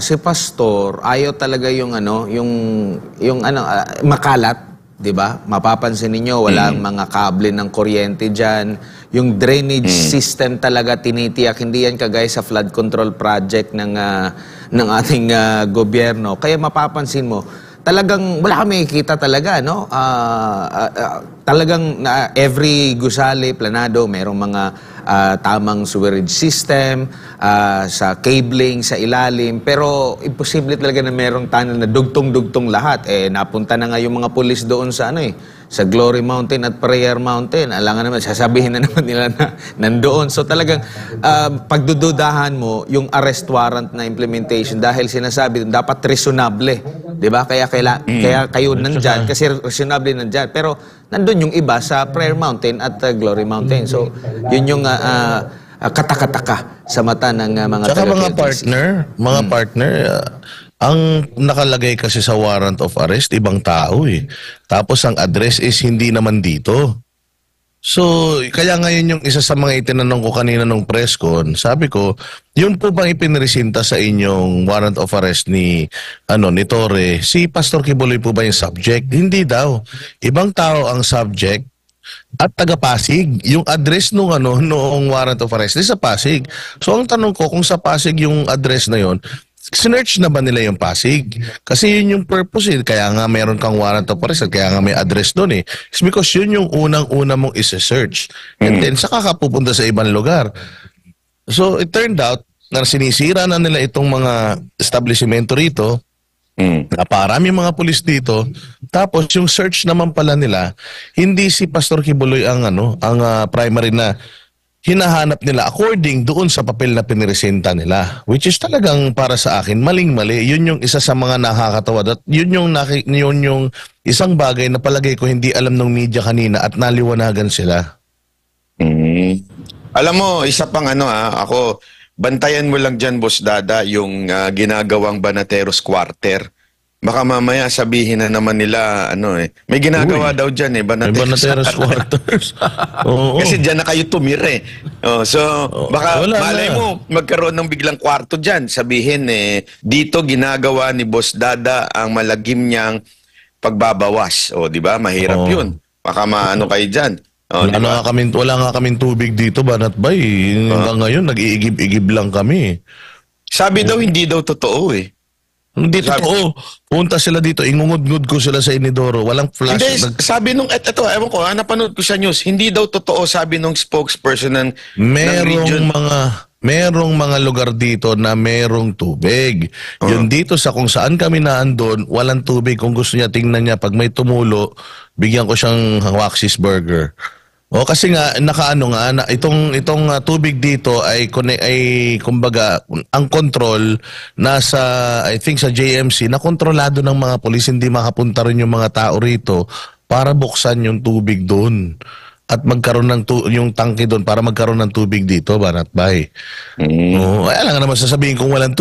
si Pastor, ayaw talaga yung makalat. 'di ba? Mapapansin niyo walang mga kable ng kuryente diyan. Yung drainage system talaga tinitiyak, hindi yan kagaya sa flood control project ng ating gobyerno. Kaya mapapansin mo, talagang wala kami makikita talaga, no? Talagang every gusali, planado, merong mga tamang sewerage system, sa cabling, sa ilalim. Pero imposible talaga na merong tunnel na dugtong-dugtong lahat. Napunta na nga yung mga pulis doon sa sa Glory Mountain at Prayer Mountain. Alangan naman, sasabihin na naman nila na nandoon. So talagang pagdududahan mo yung arrest warrant na implementation dahil sinasabi dapat reasonable. 'Di ba? Kaya kayo nandyan kasi reasonable nandyan. Pero nandun yung iba sa Prayer Mountain at Glory Mountain. So yun yung katakataka sa mata ng mga Tsaka taga-KLTC. mga partner, ang nakalagay kasi sa warrant of arrest, ibang tao eh. Tapos ang address is hindi naman dito. So, kaya ngayon yung isa sa mga itinanong ko kanina nung press con, sabi ko, yun po bang ipinresinta sa inyong warrant of arrest ni Torre, si Pastor Kibuloy po ba yung subject? Hindi daw. Ibang tao ang subject at taga Pasig. Yung address nung noong warrant of arrest is sa Pasig. So ang tanong ko, kung sa Pasig yung address na yon, sinearch na ba nila yung Pasig? Kasi yun yung purpose eh. Kaya nga meron kang warrant of arrest at kaya nga may address doon eh. It's because yun yung unang-una mong isa-search. And then saka ka pupunta sa ibang lugar. So it turned out na sinisira na nila itong mga establishmento rito. Naparami mga pulis dito. Tapos yung search naman pala nila, hindi si Pastor Kibuloy ang primary na hinahanap nila according doon sa papel na piniresenta nila. Which is talagang para sa akin, maling-mali. Yun yung isa sa mga nakakatawa. At yun yung isang bagay na palagay ko hindi alam ng media kanina at naliwanagan sila. Alam mo, isa pang ako, bantayan mo lang dyan, Boss Dada, yung ginagawang Banateros Quarter. Baka mamaya sabihin na naman nila, may ginagawa daw dyan Banateros Quarters. Oo. Kasi dyan na kayo tumire. So, baka Wala malay na. mo, magkaroon ng biglang kwarto dyan. Sabihin, dito ginagawa ni Boss Dada ang malagim niyang pagbabawas. O, di ba? Mahirap yun. Baka maano kayo dyan. O, di ba? Wala nga kaming tubig dito, Banat Bay. Hanggang ngayon, nag-iigib-igib lang kami. Sabi daw, hindi daw totoo eh. Hindi totoo. Punta sila dito, ingungud-ngud ko sila sa Inidoro. Walang flash. Hindi, sabi nung, ewan ko, napanood ko sa news, hindi daw totoo, sabi nung spokesperson ng region. Merong mga lugar dito na merong tubig. Yun dito sa kung saan kami naandun, walang tubig. Kung gusto niya, tingnan niya. Pag may tumulo, bigyan ko siyang Waxis Burger. Kasi nga itong tubig dito ay kumbaga ang control nasa I think sa JMC na kontrolado ng mga pulis, hindi makapunta rin yung mga tao rito para buksan yung tubig doon at magkaroon ng yung tangke doon para magkaroon ng tubig dito, Banat Bay. Alam nga naman sasabihin kung walang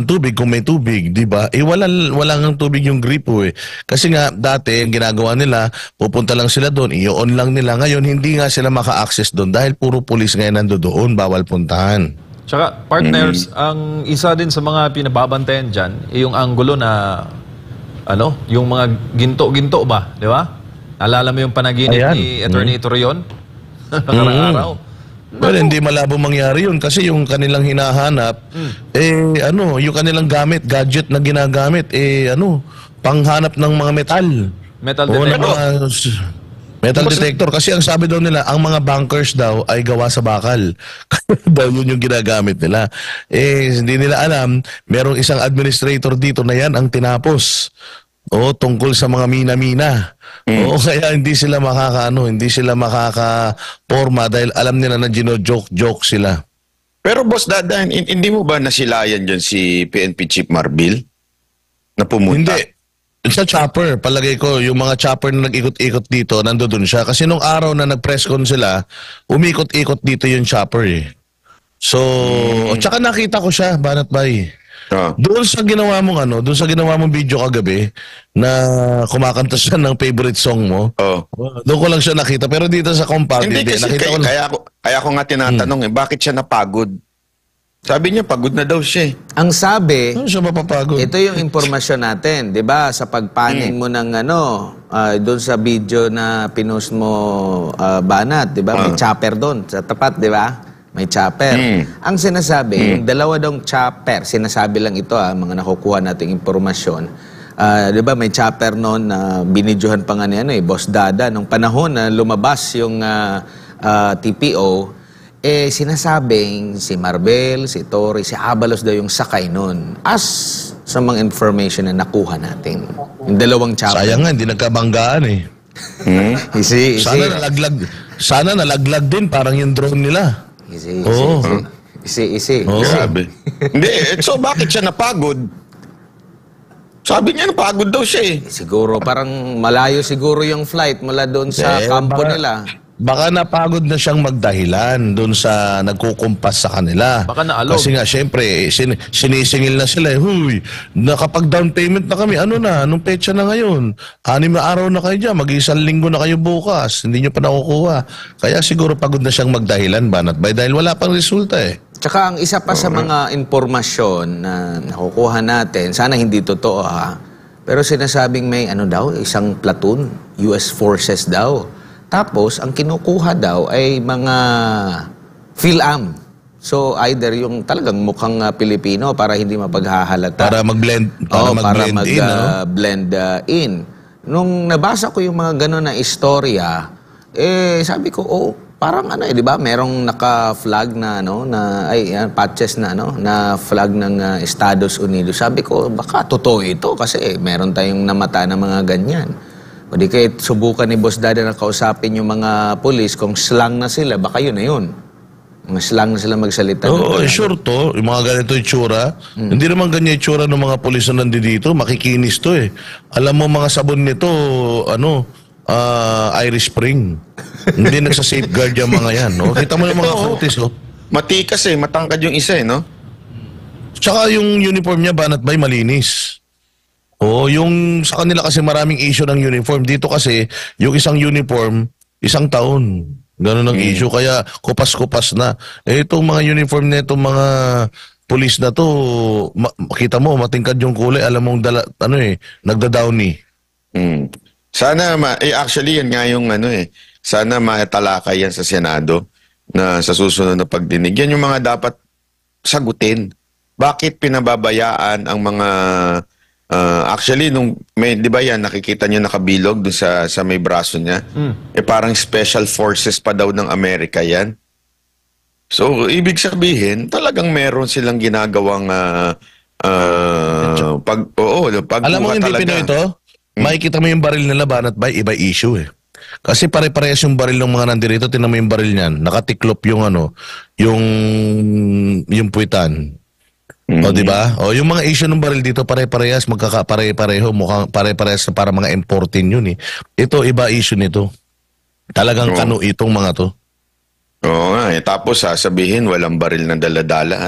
tubig kung may tubig, di ba? Walang tubig yung gripo eh. Kasi nga dati ang ginagawa nila, pupunta lang sila doon, i-on lang nila. Ngayon hindi nga sila maka-access doon dahil puro pulis ngayon nandoon, bawal puntahan. Tsaka, partners, ang isa din sa mga pinababantayan dyan, yung angulo na, yung mga ginto-ginto ba, di ba? Alala mo yung panaginip ni Attorney Torreon? Nakarang araw. Well, hindi malabo mangyari yun kasi yung kanilang hinahanap, yung kanilang gadget na ginagamit, panghanap ng mga metal. Metal detector. Metal detector. Kasi ang sabi daw nila, ang mga bunkers daw ay gawa sa bakal. Kaya daw yun yung ginagamit nila. Hindi nila alam, merong isang administrator dito na yan ang tinapos. Tungkol sa mga mina-mina. Kaya hindi sila makakaporma dahil alam nila na gino-joke sila. Pero Boss Dada, hindi mo ba nasilayan dyan si PNP Chief Marbil? Na pumunta? Hindi. Sa chopper, palagay ko, yung mga chopper na nag-ikot-ikot dito, nandoon siya. Kasi nung araw na nag-press con sila, umikot-ikot dito yung chopper eh. So, tsaka nakita ko siya, Banat Bay. Doon sa ginawa mong video kagabi na kumakanta siya ng favorite song mo. Doon ko lang siya nakita pero dito sa compound hindi kasi nakita ko kaya ko nga tinatanong bakit siya napagod? Sabi niya, pagod na daw siya. Ang sabi, Ano siya mapapagod? ito yung impormasyon natin, 'di ba? Sa pagpaning mo ng doon sa video na pinost mo Banat, 'di ba? May chopper doon sa tapat, 'di ba? May chopper. Ang sinasabi, yung dalawa dong chopper, sinasabi lang ito mga nakukuha nating impormasyon. 'Di ba may chopper noon na binidyohan pa nga ni Boss Dada nung panahon na lumabas yung TPO. Sinasabing si Marbel, si Torre, si Abalos daw yung sakay nun. As sa mga information na nakuha natin. Yung dalawang chopper. Sayang nga, hindi nagkabanggaan eh. Isi. Sana nalaglag din, parang yung drone nila. Oo. Isi. Grabe. Hindi, so bakit siya napagod? Sabi niya napagod daw siya eh. Siguro, parang malayo siguro yung flight mula doon sa kampo nila. Baka napagod na siyang magdahilan doon sa nagkukumpas sa kanila. Baka naalog. Kasi nga, syempre, sinisingil na sila. Huy, nakapag-down payment na kami. Ano na? Anong petsa na ngayon? 6 na araw na kayo dyan. Mag-isang linggo na kayo bukas. Hindi nyo pa nakukuha. Kaya siguro pagod na siyang magdahilan, Banat Bay, dahil wala pang resulta eh. Tsaka ang isa pa sa mga impormasyon na nakukuha natin, sana hindi totoo pero sinasabing may isang platoon, US forces daw. Tapos, ang kinukuha daw ay mga PhilAm. So, either yung talagang mukhang Pilipino para hindi mapaghahalata. Para mag-blend, blend in. Nung nabasa ko yung mga gano'n na istorya, sabi ko, parang di ba? Merong naka-flag na patches na flag ng Estados Unidos. Sabi ko, baka totoo ito kasi meron tayong namata na mga ganyan. O di kayo subukan ni Boss Dada na kausapin yung mga polis kung slang na sila, baka yun na yun. Mga slang na sila magsalita. Oo, sure to. Yung mga ganito itsura. Hindi naman ganyan itsura ng mga pulis na nandito. Makikinis to eh. Alam mo mga sabon nito, Irish Spring. Hindi nagsa-safeguard yung mga yan. No? Kita mo yung mga kutis. Matikas matangkad yung isa no? Tsaka yung uniform niya, Banat Bay, malinis. Yung sa kanila kasi maraming issue ng uniform. Dito kasi, yung isang uniform, 1 taon. Ganun ang issue. Kaya kupas-kupas na. Itong mga uniform na itong mga pulis na to, kita mo, matingkad yung kulay. Alam mong nagda-downy. Sana, actually, yan nga yung sana maitalakay yan sa Senado na sa susunod na pagdinig. Yan yung mga dapat sagutin. Bakit pinababayaan ang mga actually di ba yan nakikita niyo nakabilog doon sa may braso niya? Parang special forces pa daw ng Amerika yan. So ibig sabihin talagang meron silang ginagawang alam mo hindi Pinoy ito? Makikita mo yung baril nila, Banat Bay, iba issue eh. Kasi pare-parehas yung baril ng mga nandirito. Tingnan mo yung baril niyan. Nakatiklop yung yung puwitan. O, di ba? O, yung mga issue ng baril dito, pare-parehas, magkakapare-pareho, mukhang pare-parehas na para mga importin yun eh. Ito, iba issue nito. Talagang kanu itong mga to. Oo nga Tapos sasabihin, walang baril na dala-dala.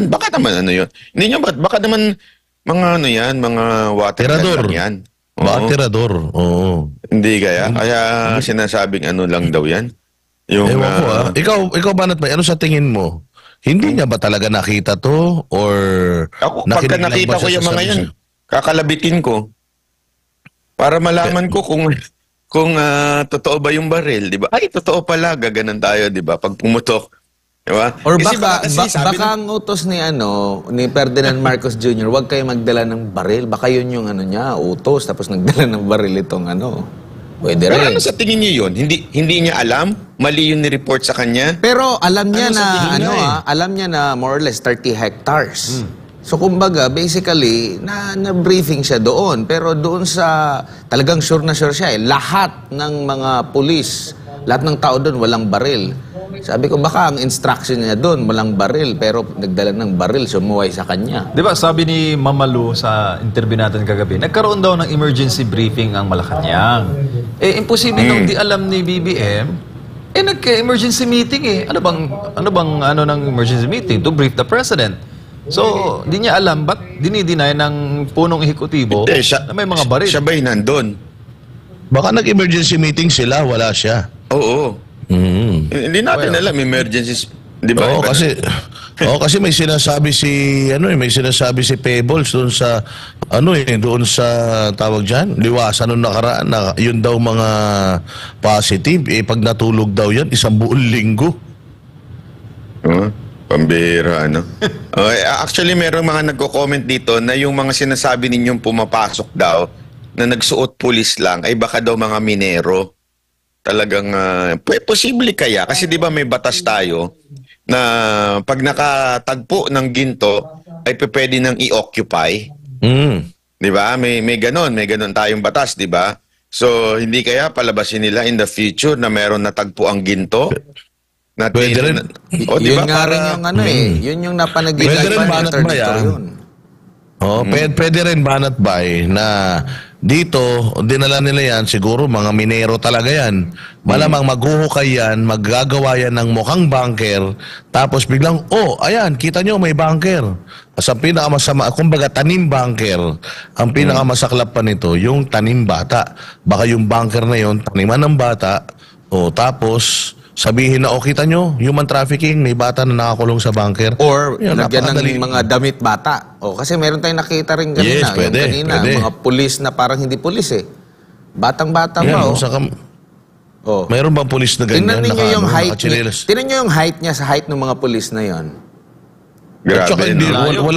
Baka naman yun? Hindi nyo, baka naman mga mga water tirador. Lang yan. Baka tirador. Oo. Hindi kaya? Kaya sinasabing lang daw yan? Yung, ewan ko Ikaw Banat Bay, ano sa tingin mo? Hindi niya ba talaga nakita to? Or ako, pagka nakita ko yung mga yan, kakalabitin ko. Para malaman ko kung totoo ba yung baril, di ba? Ay, totoo pala, gaganan tayo, di ba? Pag pumutok. Di ba? Or baka ang utos ni Ferdinand Marcos Jr., huwag kayo magdala ng baril. Baka yun yung niya, utos, tapos nagdala ng baril itong Pwede rin. Pero sa tingin niyo yun? Hindi niya alam? Mali yung ni-report sa kanya? Pero alam niya alam niya na more or less 30 hectares. So kumbaga, basically, na-briefing siya doon. Pero doon sa, talagang sure na sure siya lahat ng mga pulis, lahat ng tao doon walang baril. Sabi ko, baka ang instruction niya doon, walang baril, pero nagdala ng baril, sumuway sa kanya. Di ba, sabi ni Mamalu sa interview natin kagabi, nagkaroon daw ng emergency briefing ang Malacanang. Imposible nung di alam ni BBM, nagka-emergency meeting Ano bang ng emergency meeting? To brief the president. So, di niya alam, ba't dinideny ng punong ehekutibo na may mga baril? Siya ba'y nandun? Baka nag-emergency meeting sila, wala siya. Oo. Hindi natin alam, emergency Di ba? Oo, Iba kasi kasi may sinasabi si Pebbles doon sa doon sa tawag diyan, liwasan nung nakaraan na yun daw mga positive pag natulog daw yan isang buong linggo. Oh, pambira, ano? Actually, merong mga nagko-comment dito na yung mga sinasabi ninyong pumapasok daw na nagsuot pulis lang ay baka daw mga minero. Talagang posible kaya kasi 'di ba may batas tayo na pag nakatagpo ng ginto ay pwede nang i-occupy. Mm. 'Di ba? May ganon tayong batas, 'di ba? So hindi kaya palabasin nila in the future na meron natagpo ang ginto? Pwede rin. Yun nga rin yung yun yung Pwede napanaginip rin pa ni banat Attorney ba yan? Tor yun. Pwede rin banat bay na dito, dinala nila yan, siguro mga minero talaga yan. Malamang maghuhukay yan, maggagawa yan ng mukhang bunker, tapos biglang, ayan, kita nyo may bunker. Sa pinakamasama, kumbaga tanim bunker, ang pinakamasaklap pa nito, yung tanim bata. Baka yung bunker na yun, taniman ng bata, tapos sabihin na, kita nyo, human trafficking, may bata na nakakulong sa bunker. Or Yun, lagyan napakadali. ng mga damit bata. Kasi meron tayong nakita rin kanina. Yes, pwede, yung kanina, pwede. mga pulis na parang hindi pulis eh. Batang-bata Yan, pa. mayroon bang pulis na ganyan? Tingnan ninyo yung height nakachinelas? tingnan nyo yung height niya sa height ng mga pulis na yon. At saka Grabe, hindi, no?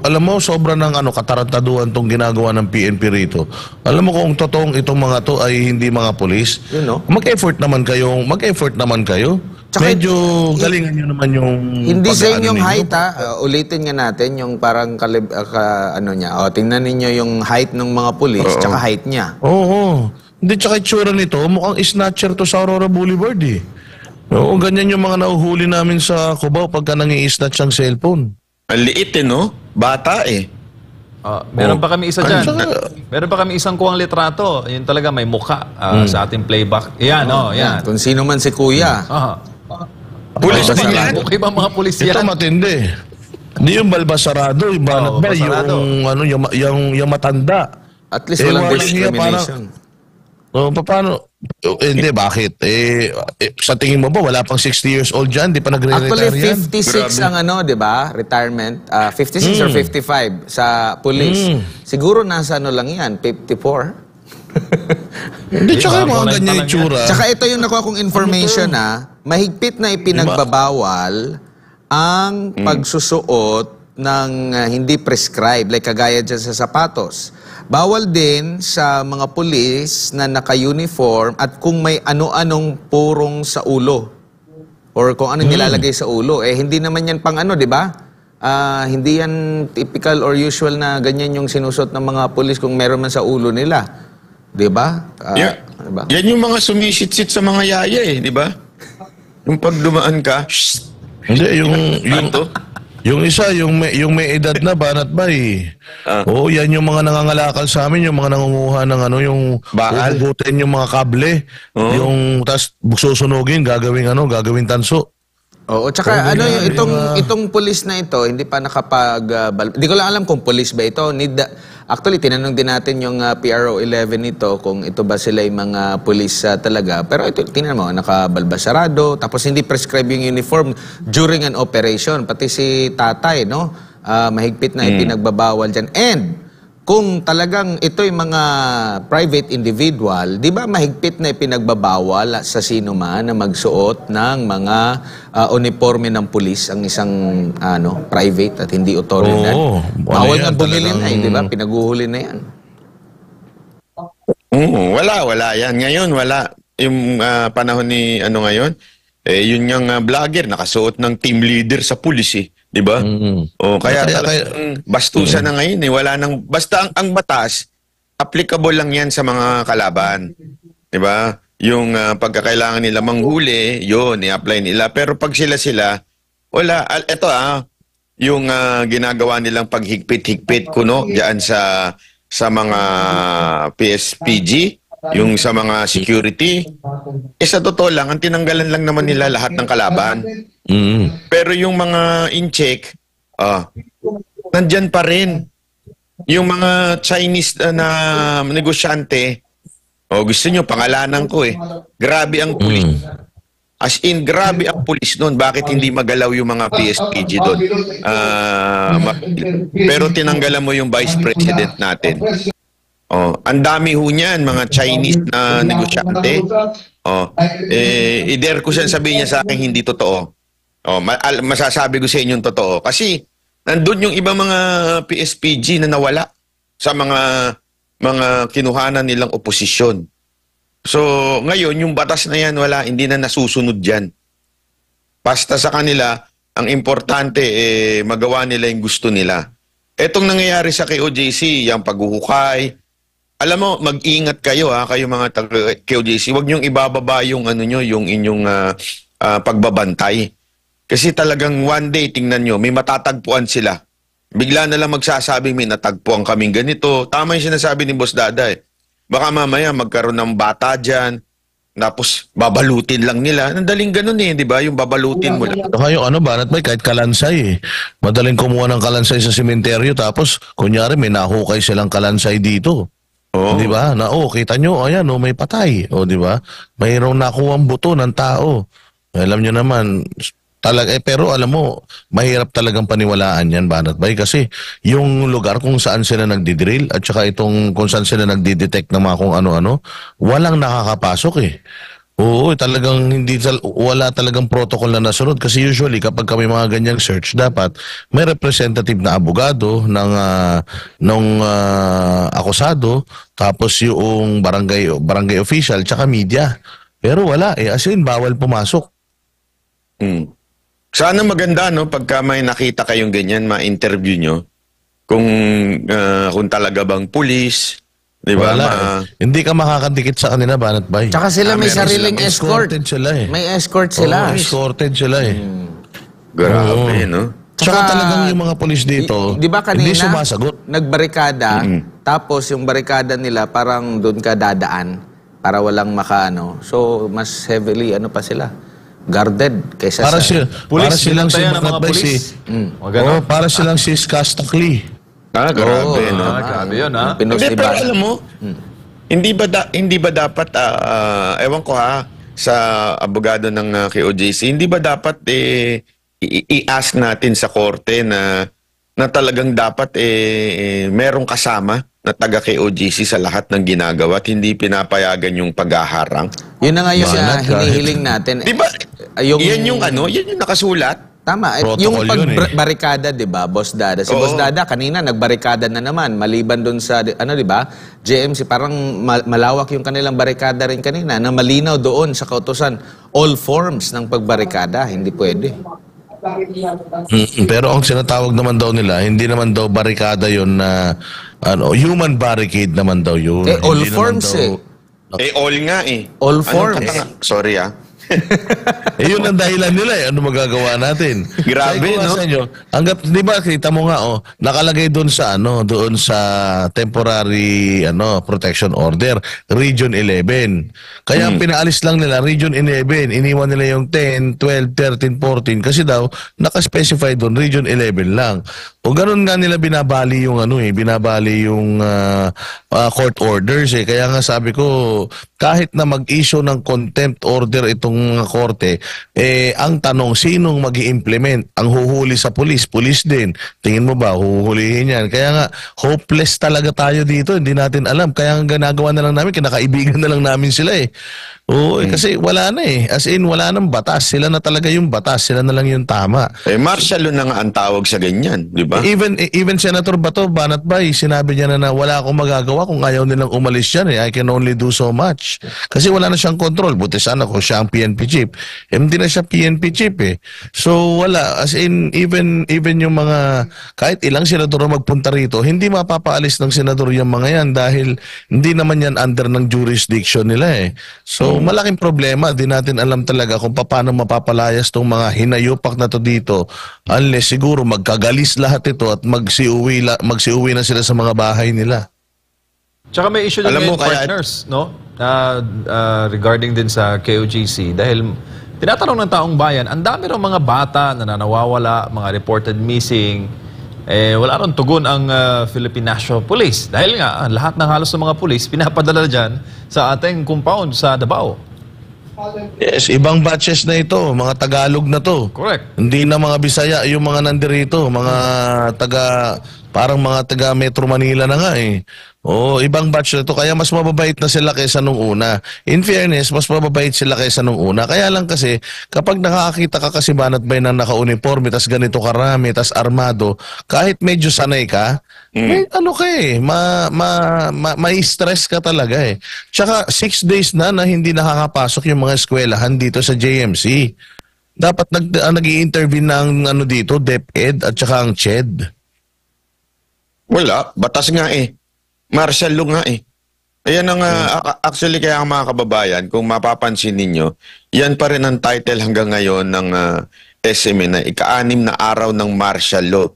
alam mo, sobra ng katarantaduhan tong ginagawa ng PNP rito. Alam mo kung totoong itong mga to ay hindi mga pulis, Yun, no? mag-effort naman kayo. Tsaka, Medyo galingan nyo naman yung Hindi sa pag-aano inyong ninyo. height ulitin nga natin yung parang niya. Tingnan ninyo yung height ng mga pulis tsaka height niya. Oo. Hindi, tsaka itsura nito, mukhang snatcher to sa Aurora Boulevard eh. Oo, ganyan yung mga nauhuli namin sa Cubao pagka nangi-snatch ang cellphone. Ang liit no? Bata eh. Meron pa kami isa dyan. Saka- Meron pa kami isang kuwang litrato. Yun talaga may mukha sa ating playback. Yan, yan. Kung sino man si kuya. Pulis din yan. Okay ba mga pulis Ito yan? matindi. Hindi yung balbasarado, yung banat ba? Balbasarado. Yung matanda. At least walang walang hiya, discrimination. Paano? Hindi, bakit? Sa tingin mo ba, wala pang 60 years old dyan? Di pa nagre-retire Actually, yan? 56 ang di ba? Retirement. 56 or 55 sa police. Siguro nasa lang yan, 54. Hindi, tsaka yung mga Online pa ganyan lang yung tsura. Tsaka ito yung nakuha kong information mahigpit na ipinagbabawal ang pagsusuot ng hindi prescribed, like kagaya dyan sa sapatos. Bawal din sa mga pulis na naka-uniform at kung may ano-anong purong sa ulo or kung ano nilalagay sa ulo. Hindi naman yan pang di ba? Hindi yan typical or usual na ganyan yung sinusot ng mga pulis kung meron man sa ulo nila. Di ba? Diba? Yan yung mga sumisit-sit sa mga yaya eh, di ba? Yung pag dumaan ka, shh, Hindi, yung isa, yung may edad na, banat ba Oo, yan yung mga nangangalakal sa amin, yung mga nangunguha ng yung Bakal? uhugutin yung mga kable, yung tas susunugin, gagawin tanso. Oo, tsaka itong pulis na ito, hindi pa hindi ko lang alam kung pulis ba ito. Actually, tinanong din natin yung PRO 11 nito kung ito ba sila yung mga pulis talaga. Pero ito, tingnan mo, nakabalbasarado, tapos hindi prescribe yung uniform during an operation. Pati si tatay, no? Mahigpit na ipinagbabawal dyan. And kung talagang ito yung mga private individual, di ba mahigpit na ipinagbabawal sa sino man na magsuot ng mga uniforme ng pulis ang isang private at hindi otoridad? Oo. Bawal Ano na yan, bumili na talagang- di ba? Pinaguhuli na yan. wala yan. Ngayon, wala. Yung panahon ni ngayon, yun yung vlogger, nakasuot ng team leader sa pulis eh. Di ba? Kaya talagang bastusan na ngayon eh. Wala nang, basta ang batas, applicable lang yan sa mga kalaban. Di ba? Yung pagkakailangan nila manghuli, yun, i-apply nila. Pero pag sila, wala. Ito yung ginagawa nilang paghigpit-higpit kuno diyan sa mga PSPG, yung sa mga security. Sa totoo lang, ang tinanggalan lang naman nila lahat ng kalaban. Pero yung mga in-check, nandyan pa rin. Yung mga Chinese na negosyante, gusto nyo, pangalanan ko eh. Grabe ang pulis. As in, grabe ang pulis noon. Bakit hindi magalaw yung mga PSPG doon? Pero tinanggalan mo yung vice president natin. Oh, ang dami ho niyan, mga Chinese na negosyante. Oh, i-dare ko siya sabihin niya sa akin hindi totoo. Oh, masasabi ko sa inyo yung totoo. Kasi nandun yung ibang mga PSPG na nawala sa mga kinuhanan nilang oposisyon. So, ngayon, yung batas na yan, hindi na nasusunod dyan. Basta sa kanila, ang importante, magawa nila yung gusto nila. Etong nangyayari sa KOJC, yung paghuhukay, alam mo, mag-ingat kayo kayo mga KOJC, huwag niyong ibababa yung yung inyong pagbabantay. Kasi talagang one day, tingnan nyo, may matatagpuan sila. Bigla na lang magsasabi, may natagpuan kaming ganito. Tama yung sinasabi ni Boss Dada Baka mamaya magkaroon ng bata dyan, tapos babalutin lang nila. Nandaling ganun di ba? Yung babalutin mo lang. Kayo Banat Bay, kahit kalansay Madaling kumuha ng kalansay sa sementeryo tapos kunyari may nahukay silang kalansay dito. Oo. Di ba? Na kita nyo, ayan may patay. Di ba? Mayroong nakuha ang buto ng tao. Alam nyo naman, pero alam mo, mahirap talagang paniwalaan yan, Banat Bay, kasi yung lugar kung saan sila nagdidrill at saka itong kung saan sila nagdidetect ng mga kung ano-ano, walang nakakapasok Oo, talagang wala talagang protocol na nasunod kasi usually kapag kami mga ganyang search, dapat may representative na abogado ng akusado, tapos yung barangay official, tsaka media. Pero wala as in, bawal pumasok. Sana maganda pagka may nakita kayong ganyan, ma-interview nyo kung talaga bang pulis, di ba? Wala Hindi ka makakadikit sa kanila, Banat Bay. Tsaka sila may sariling escort. Escorted sila May escort sila. Escorted sila Grabe, no? Tsaka talagang yung mga pulis dito, di ba kanina, hindi sumasagot. nagbarikada, tapos yung barikada nila parang doon ka dadaan para walang makaano. So, mas heavily, pa sila? Guarded kaysa Para silang si sinantayan ng Banat mga Bay, pulis. para silang si Skastakli. Grabe, no? Grabe yun, Pinos Hindi, ni pero Bas. alam mo, hindi ba dapat, ewan ko sa abogado ng KOJC, hindi ba dapat i-ask natin sa korte na talagang dapat merong kasama na taga KOJC sa lahat ng ginagawa at hindi pinapayagan yung paghaharang? Yun na nga yung Banat, hinihiling natin. Di ba? Yan yung nakasulat. Tama. Protocol Yung yun pagbarikada, di ba, Boss Dada? Si Oo. Boss Dada, kanina, nagbarikada na naman. Maliban dun sa, di ba, JMC, parang malawak yung kanilang barikada rin kanina, na malinaw doon sa kautusan, all forms ng pagbarikada, hindi pwede. Pero ang sinatawag naman daw nila, hindi naman daw barikada yun na human barricade naman daw yun. all Hindi naman forms daw- All nga All Anong forms. Sorry yun ang dahilan nila Ano magagawa natin? Grabe, Sabi ko nga no? sa inyo, di ba, kita mo nga, nakalagay doon sa, doon sa temporary, protection order, Region 11. Kaya ang pinaalis lang nila, Region 11, iniwan nila yung 10, 12, 13, 14, kasi daw, nakaspecify doon, Region 11 lang. O ganun nga nila binabali yung, court orders Kaya nga sabi ko, kahit na mag-issue ng contempt order itong korte, ang tanong, sinong mag-i-implement? Ang huhuli sa pulis din. Tingin mo ba, huhulihin yan? Kaya nga, hopeless talaga tayo dito. Hindi natin alam. Kaya ang ginagawa na lang namin, kinakaibigan na lang namin sila Oo, kasi wala na As in, wala nang batas. Sila na talaga yung batas. Sila na lang yung tama. Martial law na nga ang tawag sa ganyan, di ba? Even Senator Bato, Banat Bay, sinabi niya na wala akong magagawa kung ayaw nilang umalis yan I can only do so much. Kasi wala na siyang control. Buti sana kung siya ang PNP chief. Hindi na siya PNP chief So wala. As in, even yung mga, kahit ilang senador na magpunta rito, hindi mapapaalis ng senador yung mga yan dahil hindi naman yan under ng jurisdiction nila So malaking problema. Di natin alam talaga kung paano mapapalayas tong mga hinayupak na to dito unless siguro magkagalis lahat ito at magsiuwi na sila sa mga bahay nila. Tsaka may issue din Alam mo, ngayon, kaya- partners, no? Regarding din sa KOJC, dahil tinatanong ng taong bayan, ang dami rin mga bata na nawawala, mga reported missing, wala rin tugon ang Philippine National Police. Dahil nga, lahat ng halos ng mga police, pinapadala dyan sa ating compound sa Davao. Yes, ibang batches na ito, mga Tagalog na to. Correct. Hindi na mga Bisaya yung mga nandirito, mga parang mga taga Metro Manila na nga eh. Oo, ibang batch na to, kaya mas mababait na sila kaysa nung una. In fairness, mas mababait sila kaysa nung una. Kaya lang kasi, kapag nakakita ka kasi Banat Bay na naka-uniforme, tas ganito karami, tas armado, kahit medyo sanay ka, may ano ka eh, may stress ka talaga eh. Tsaka 6 days na hindi nakakapasok yung mga eskwelahan dito sa JMC. Dapat nag-i-intervene ng ano dito, DepEd at tsaka ang CHED. Wala, batas nga eh. Martial law nga eh. Ayan ang actually kaya ang mga kababayan, kung mapapansin ninyo, yan pa rin ang title hanggang ngayon ng SME na ika-6 na araw ng martial law.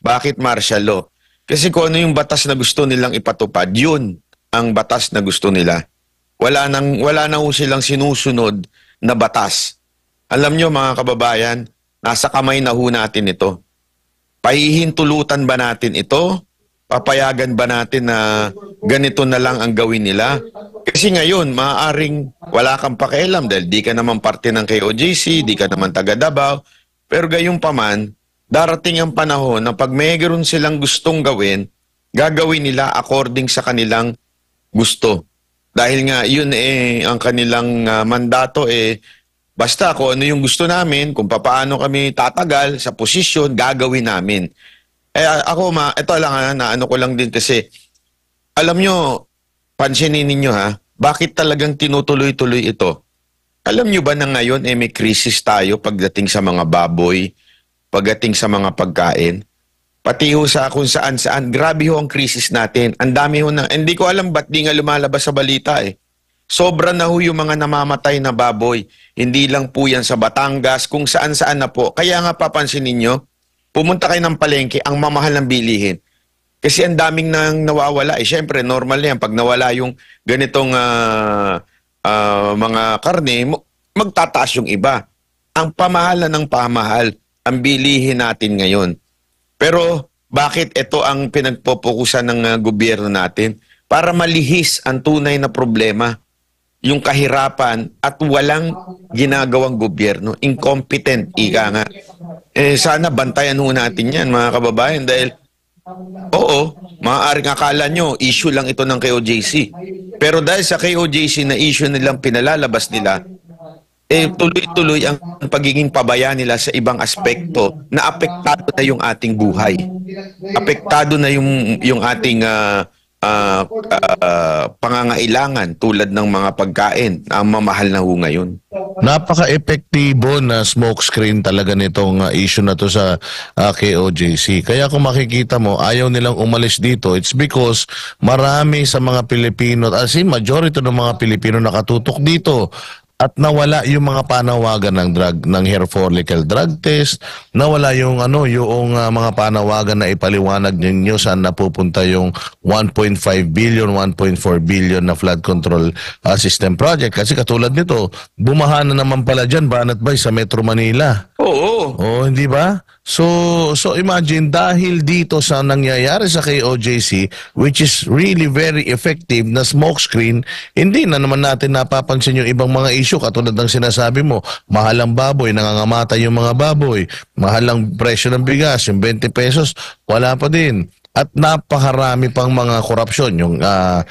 Bakit martial law? Kasi kung ano yung batas na gusto nilang ipatupad, yun ang batas na gusto nila. Wala na ho silang sinusunod na batas. Alam nyo mga kababayan, nasa kamay na ho natin ito. Pahihintulutan ba natin ito? Papayagan ba natin na ganito na lang ang gawin nila? Kasi ngayon, maaaring wala kang pakialam dahil di ka naman parte ng KOJC, di ka naman taga Davao. Pero gayon pa man, darating ang panahon na pag mayroon silang gustong gawin, gagawin nila according sa kanilang gusto. Dahil nga yun ang kanilang mandato basta kung ano yung gusto namin, kung paano kami tatagal sa posisyon, gagawin namin. Ako ito lang na ano ko lang din kasi, alam nyo, pansinin ninyo bakit talagang tinutuloy-tuloy ito? Alam nyo ba na ngayon may krisis tayo pagdating sa mga baboy, pagdating sa mga pagkain? Pati ho sa kung saan-saan, grabe ho ang krisis natin. Ang dami ho na, hindi ko alam ba't di nga lumalabas sa balita Sobra na ho yung mga namamatay na baboy. Hindi lang po yan sa Batangas, kung saan-saan na po. Kaya nga papansin ninyo, pumunta kayo ng palengke, ang mamahal ng bilihin. Kasi ang daming nang nawawala. Siyempre, normal yan. Pag nawala yung ganitong mga karne, magtataas yung iba. Ang pamahalan ng pamahal, ang bilihin natin ngayon. Pero bakit ito ang pinagpopokusan ng gobyerno natin? Para malihis ang tunay na problema, yung kahirapan at walang ginagawang gobyerno. Incompetent, ika nga. Sana bantayan ho natin yan, mga kababayan, dahil oo, maaaring akala nyo, issue lang ito ng KOJC. Pero dahil sa KOJC na issue nilang pinalalabas nila, tuloy-tuloy ang pagiging pabaya nila sa ibang aspekto na apektado na yung ating buhay. Apektado na yung ating pangangailangan tulad ng mga pagkain na ang mamahal na ho ngayon. Napaka-epektibo na smokescreen talaga nitong issue na to sa KOJC. Kaya kung makikita mo, ayaw nilang umalis dito. It's because marami sa mga Pilipino, as in majority ng mga Pilipino nakatutok dito. At nawala yung mga panawagan ng hair follicle drug test, nawala yung mga panawagan na ipaliwanag ninyo saan napupunta yung 1.5 billion, 1.4 billion na flood control system project. Kasi katulad nito, bumaha na naman pala dyan, Banat Bay, sa Metro Manila. Oo. Oh, hindi ba? So imagine, dahil dito sa nangyayari sa KOJC, which is really very effective na smokescreen, hindi na naman natin napapansin yung ibang mga issue katulad ng sinasabi mo, mahal ang baboy, nangangamatay yung mga baboy, mahal ang presyo ng bigas, yung 20 pesos, wala pa din. At napakarami pang mga korupsyon, yung 90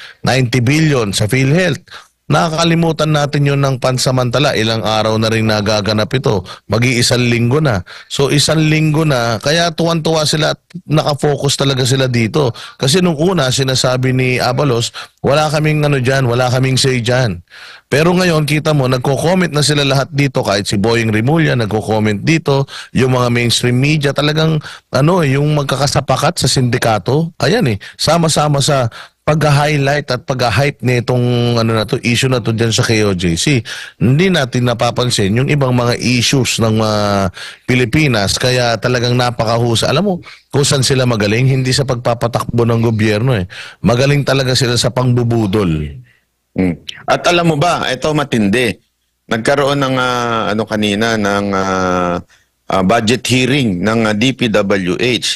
billion sa PhilHealth. Nakakalimutan natin yun ng pansamantala. Ilang araw na rin nagaganap ito. Mag-iisang linggo na. So isang linggo na, kaya tuwan-tuwa sila at nakafocus talaga sila dito. Kasi nung una, sinasabi ni Abalos, wala kaming dyan, wala kaming say dyan. Pero ngayon, kita mo, nagko-comment na sila lahat dito. Kahit si Boying Rimulya, nagko-comment dito. Yung mga mainstream media, talagang yung magkakasapakat sa sindikato. Ayan sama-sama sa pag-highlight at pag-hype nitong issue na to dyan sa KOJC. Hindi natin napapansin yung ibang mga issues ng Pilipinas, kaya talagang napakahusay. Alam mo kung saan sila magaling? Hindi sa pagpapatakbo ng gobyerno Magaling talaga sila sa pangbubudol. At alam mo ba, ito matindi. Nagkaroon ng kanina ng budget hearing ng DPWH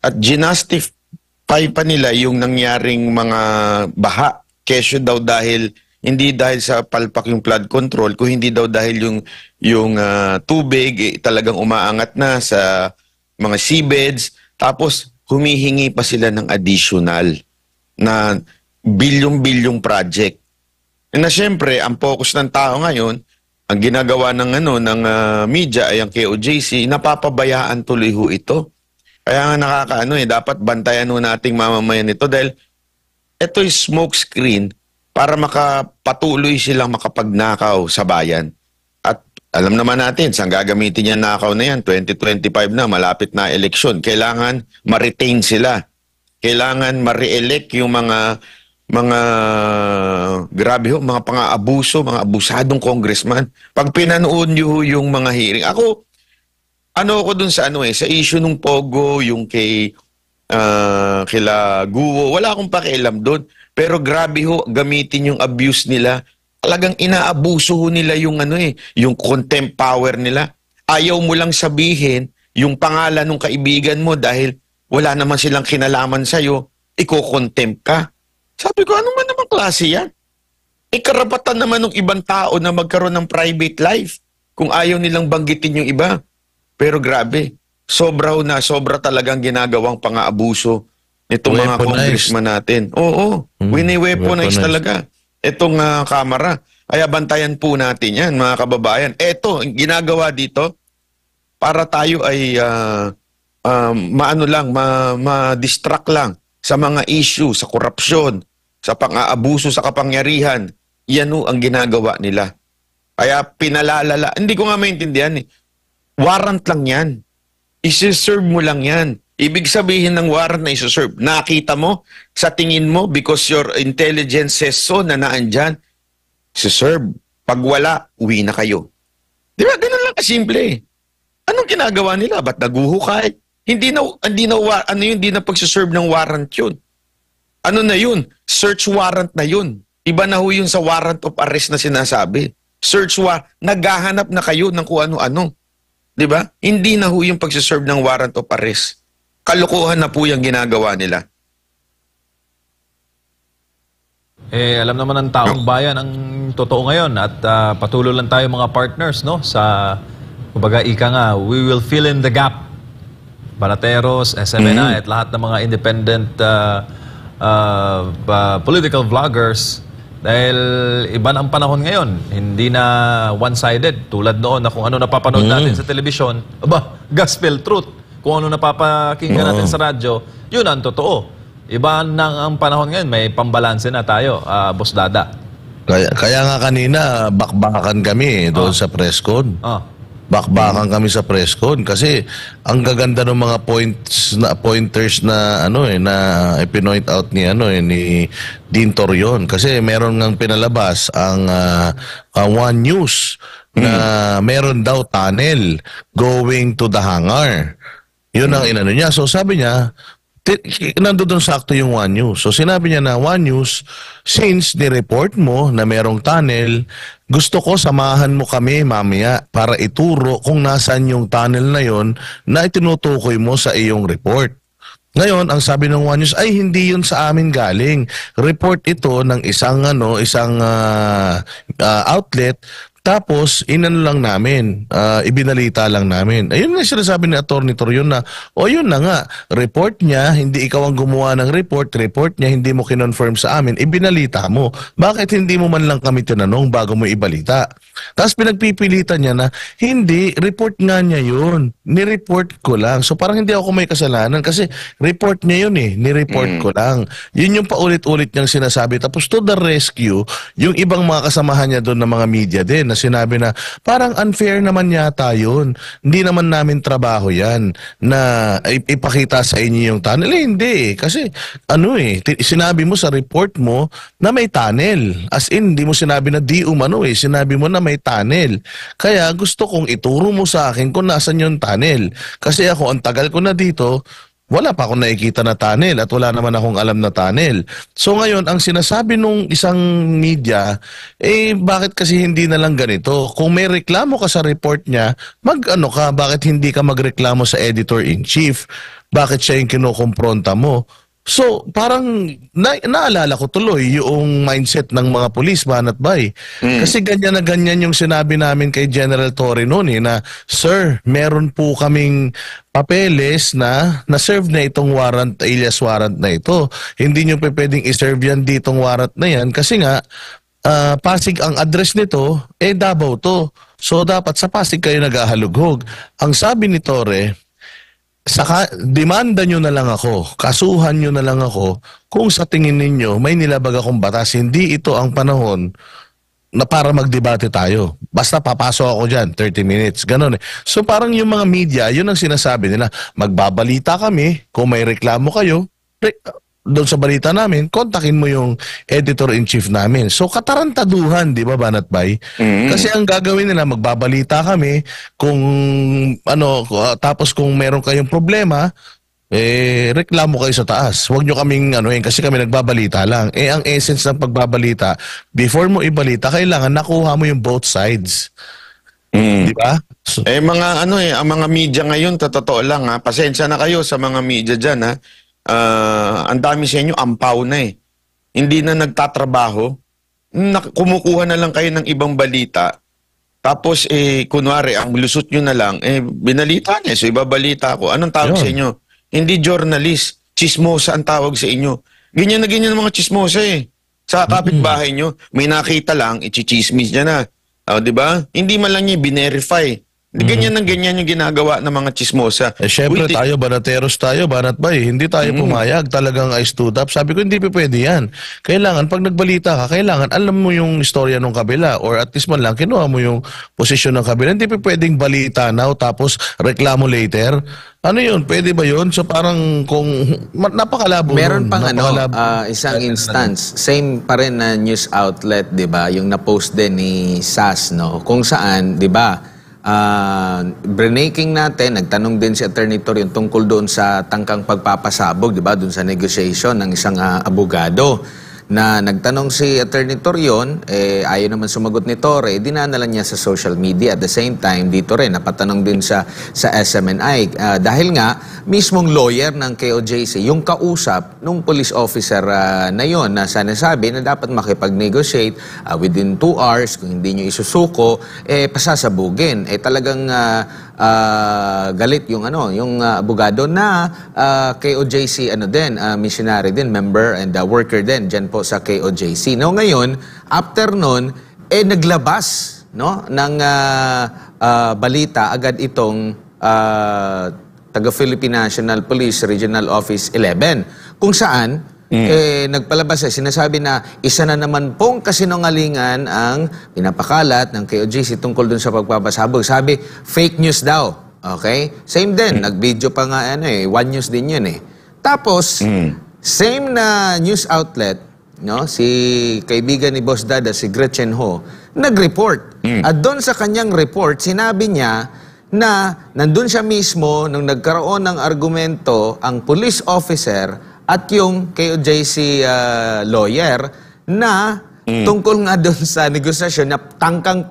at ginastify pa nila yung nangyaring mga baha. Kesyo daw dahil hindi dahil sa palpak yung flood control, kung hindi daw dahil yung tubig talagang umaangat na sa mga seabeds, tapos humihingi pa sila ng additional na bilyong-bilyong project. Na siyempre, ang focus ng tao ngayon, ang ginagawa ng media ay ang KOJC, napapabayaan tuloy ho ito. Kaya nga nakakaano dapat bantayan ho nating mamamayan ito dahil ito yung smoke screen para makapatuloy silang makapagnakaw sa bayan. At alam naman natin, saan gagamitin yan nakaw na yan? 2025 na, malapit na eleksyon. Kailangan ma-retain sila. Kailangan ma-re-elect yung mga grabe ho, mga pang-aabuso, mga abusadong congressman. Pag pinanood nyo yung mga hearing, ako dun sa sa issue nung Pogo, yung kila Guo, wala akong pakialam doon. Pero grabe ho, gamitin yung abuse nila. Talagang inaabuso ho nila yung yung contempt power nila. Ayaw mo lang sabihin yung pangalan ng kaibigan mo dahil wala naman silang kinalaman sa'yo, iko-contempt ka. Sabi ko, ano man namang klase yan? Karapatan naman ng ibang tao na magkaroon ng private life kung ayaw nilang banggitin yung iba. Pero grabe, sobra talagang ginagawang pang-aabuso nitong mga congressman natin. Oo, wini-weaponize talaga itong kamera. Kaya bantayan po natin yan, mga kababayan. Eto, ginagawa dito para tayo ay ma-distract lang sa mga issue, sa korupsyon, sa pang-aabuso sa kapangyarihan. Yan ang ginagawa nila. Kaya pinalalala. Hindi ko nga maintindihan warrant lang yan. Isi-serve mo lang yan. Ibig sabihin ng warrant na isi-serve, nakita mo, sa tingin mo, because your intelligence says so na naandyan, isi-serve. Pag wala, uwi na kayo. Di ba? Ganun lang kasimple. Anong ginagawa nila? Ba't naguhukay? Hindi na pagsiserve ng warrant yun. Ano na yun? Search warrant na yun. Iba na ho yun sa warrant of arrest na sinasabi. Search warrant, naghahanap na kayo ng kung ano-ano. Di ba? Hindi na ho yung pagsiserve ng warrant of arrest. Kalukuhan na po yung ginagawa nila. Alam naman ng taong bayan ang totoo ngayon at patuloy lang tayo mga partners sa kumbaga ika nga, we will fill in the gap. Balateros, SMNI at lahat ng mga independent political vloggers dahil iba na ang panahon ngayon. Hindi na one-sided tulad noon na kung ano napapanood natin sa telebisyon, gospel truth. Kung ano napapakinggan natin sa radyo, yun ang totoo. Iba na ang panahon ngayon, may pambalanse na tayo, Boss Dada. Kaya nga kanina, bakbakan kami doon sa press con. Bakbakan kami sa press con kasi ang gaganda ng mga pointers na na ipinoint out ni ni Dean Torion kasi meron ngang pinalabas ang One News na meron daw tunnel going to the hangar. Yun ang inano niya. So sabi niya, nandoon sakto yung One News. So sinabi niya na One News, since ni-report mo na merong tunnel, gusto ko samahan mo kami mamaya para ituro kung nasaan yung tunnel na yon na itinutukoy mo sa iyong report. Ngayon, ang sabi ng One News ay hindi yun sa amin galing. Report ito ng isang outlet. Tapos, inano lang namin, ibinalita lang namin. Ayun nga sinasabi ni Atty. Torion na, yun na nga, report niya, hindi ikaw ang gumawa ng report niya, hindi mo kinonfirm sa amin, ibinalita mo. Bakit hindi mo man lang kami tinanong bago mo ibalita? Tapos pinagpipilitan niya na, hindi, report nga niya yun. Ni-report ko lang. So parang hindi ako may kasalanan kasi report niya yun ni-report ko lang. Yun yung paulit-ulit niyang sinasabi. Tapos to the rescue, yung ibang mga kasamahan niya doon na mga media din, sinabi na parang unfair naman yata yun. Hindi naman namin trabaho yan na ipakita sa inyo yung tunnel. Hindi. Kasi sinabi mo sa report mo na may tunnel. As in, hindi mo sinabi na di umano Sinabi mo na may tunnel. Kaya gusto kong ituro mo sa akin kung nasan yung tunnel. Kasi ako, ang tagal ko na dito, wala pa akong nakikita na tunnel at wala naman akong alam na tunnel. So ngayon, ang sinasabi nung isang media, bakit kasi hindi na lang ganito? Kung may reklamo ka sa report niya, bakit hindi ka magreklamo sa editor-in-chief? Bakit siya yung kinukompronta mo? So, parang naalala ko tuloy yung mindset ng mga pulis, Banat Bay. Kasi ganyan na ganyan yung sinabi namin kay General Torre noon na, Sir, meron po kaming papeles na na-serve na itong warrant, alias warrant na ito. Hindi nyo pwedeng i-serve yan ditong warrant na yan kasi nga, Pasig ang address nito, Davao to. So, dapat sa Pasig kayo naghahalughog. Ang sabi ni Torre, demanda nyo na lang ako, kasuhan nyo na lang ako kung sa tingin ninyo may nilabag akong batas. Hindi ito ang panahon na para magdebate tayo. Basta papasok ako dyan, 30 minutes, ganun eh. So parang yung mga media, yun ang sinasabi nila, magbabalita kami, kung may reklamo kayo, doon sa balita namin, kontakin mo yung editor-in-chief namin. So, katarantaduhan, di ba, Banat Bay? Kasi ang gagawin nila, magbabalita kami kung, tapos kung meron kayong problema, reklamo kayo sa taas. Huwag nyo kaming, kasi kami nagbabalita lang. Ang essence ng pagbabalita, before mo ibalita, kailangan nakuha mo yung both sides. Di ba? So, ang mga media ngayon, totoo lang pasensya na kayo sa mga media dyan ang dami sa inyo, ampaw na eh. Hindi na nagtatrabaho. Kumukuha na lang kayo ng ibang balita. Tapos, kunwari, ang lusot nyo na lang, binalita niya. So, ibabalita ko. Anong tawag sa inyo? Hindi journalist. Chismosa ang tawag sa inyo. Ganyan na ganyan ang mga chismosa eh. Sa kapitbahay nyo, may nakita lang, ichichismis niya na. Di ba? Hindi man lang niya binerify. Ganyan yung ginagawa ng mga chismosa. Syempre tayo, banateros tayo, Banat Bay. Hindi tayo pumayag. Talagang I stood up. Sabi ko, hindi pa pwede yan. Kailangan, pag nagbalita ka, kailangan alam mo yung istorya ng kabila or at least man lang, kinuha mo yung posisyon ng kabila. Hindi pa pwedeng balita now tapos reklamo later. Ano yun? Pwede ba yun? So parang kung napakalabo. Meron pang isang instance, same pa rin na news outlet, 'di ba? Yung na-post din ni SAS, no? Kung saan, 'di ba? Breaking natin, nagtanong din si Attorney Torion tungkol doon sa tangkang pagpapasabog, 'di ba? Doon sa negotiation ng isang abogado. Na nagtanong si Attorney Torion, ayaw naman sumagot ni Torre, dinanala niya sa social media. At the same time, dito rin, napatanong din sa SMNI. Dahil nga, mismong lawyer ng KOJC, yung kausap nung police officer na yon na sinasabi na dapat makipag-negotiate within 2 hours, kung hindi nyo isusuko, pasasabugin. Talagang galit yung abogado na KOJC missionary din, member and worker din diyan po sa KOJC. No, ngayon, after noon naglabas ng balita agad itong taga Philippine National Police Regional Office 11 kung saan nagpalabas sinasabi na isa na naman pong kasinungalingan ang pinapakalat ng KOJC tungkol dun sa pagpapasabog. Sabi, fake news daw. Okay? Same din. Nag-video pa nga One News din yun Tapos, same na news outlet, si kaibigan ni Boss Dada, si Gretchen Ho, nag-report. At doon sa kanyang report, sinabi niya na nandun siya mismo nung nagkaroon ng argumento ang police officer at yung KOJC lawyer na tungkol nga doon sa negosasyon na tangkang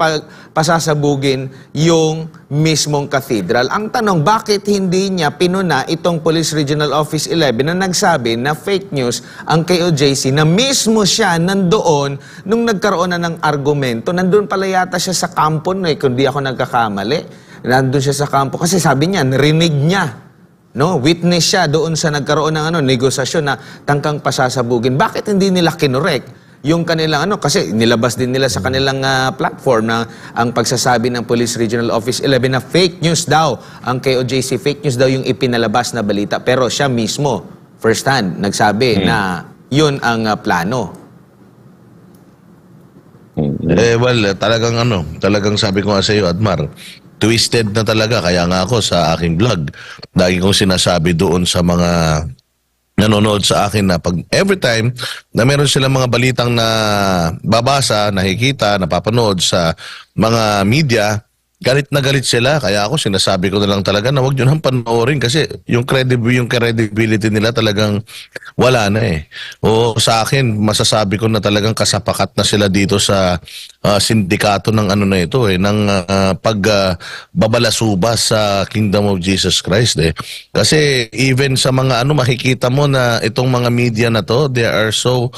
pasasabugin yung mismong cathedral. Ang tanong, bakit hindi niya pinuna itong Police Regional Office 11 na nagsabi na fake news ang KOJC na mismo siya nandoon nung nagkaroon na ng argumento. Nandun pala yata siya sa kampo, kung di ako nagkakamali. Nandun siya sa kampo kasi sabi niya, narinig niya. Witness siya doon sa nagkaroon ng negosasyon na tangkang pasasabugin. Bakit hindi nila kinorek yung kanilang kasi nilabas din nila sa kanilang platform na ang pagsasabi ng Police Regional Office 11 na fake news daw ang KOJC, fake news daw yung ipinalabas na balita. Pero siya mismo, first hand, nagsabi na yun ang plano. Talagang sabi ko nga sa iyo, Admar, twisted na talaga. Kaya nga ako sa aking vlog, lagi kong sinasabi doon sa mga nanonood sa akin na pag every time na meron silang mga balitang na babasa, nakikita, napapanood sa mga media, galit na galit sila. Kaya ako sinasabi ko na lang talaga na wag nyo nang panoorin kasi yung credibility nila talagang wala na eh. O sa akin, masasabi ko na talagang kasapakat na sila dito sa sindikato ng ano na ito eh, ng pagbabalasubas sa Kingdom of Jesus Christ eh. Kasi even sa mga makikita mo na itong mga media na to, they are so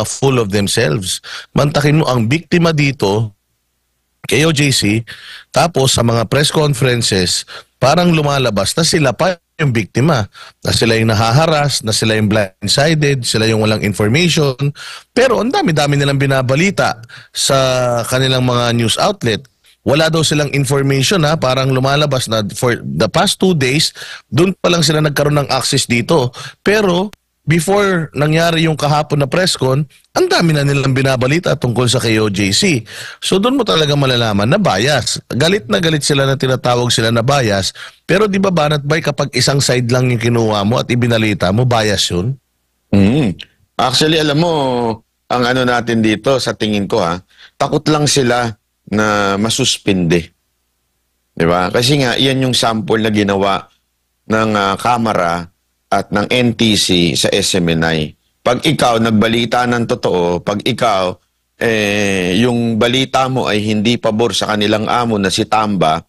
full of themselves. Mantakin mo ang biktima dito kay OJC, tapos sa mga press conferences, parang lumalabas na sila pa yung biktima, na sila yung nahaharas, na sila yung blindsided, sila yung walang information. Pero ang dami-dami nilang binabalita sa kanilang mga news outlet. Wala daw silang information parang lumalabas na for the past 2 days, doon pa lang sila nagkaroon ng access dito. Pero before nangyari yung kahapon na press con, ang dami na nilang binabalita tungkol sa KOJC. So doon mo talaga malalaman na bias. Galit na galit sila na tinatawag sila na bias. Pero di ba Banat Bay, kapag isang side lang yung kinuha mo at ibinalita mo, bias yun? Actually, alam mo, ang ano natin dito, sa tingin ko takot lang sila na masuspinde. Di ba? Kasi nga, yan yung sample na ginawa ng Kamara at ng NTC sa SMNI. Pag ikaw nagbalita ng totoo, pag ikaw yung balita mo ay hindi pabor sa kanilang amo na si Tamba,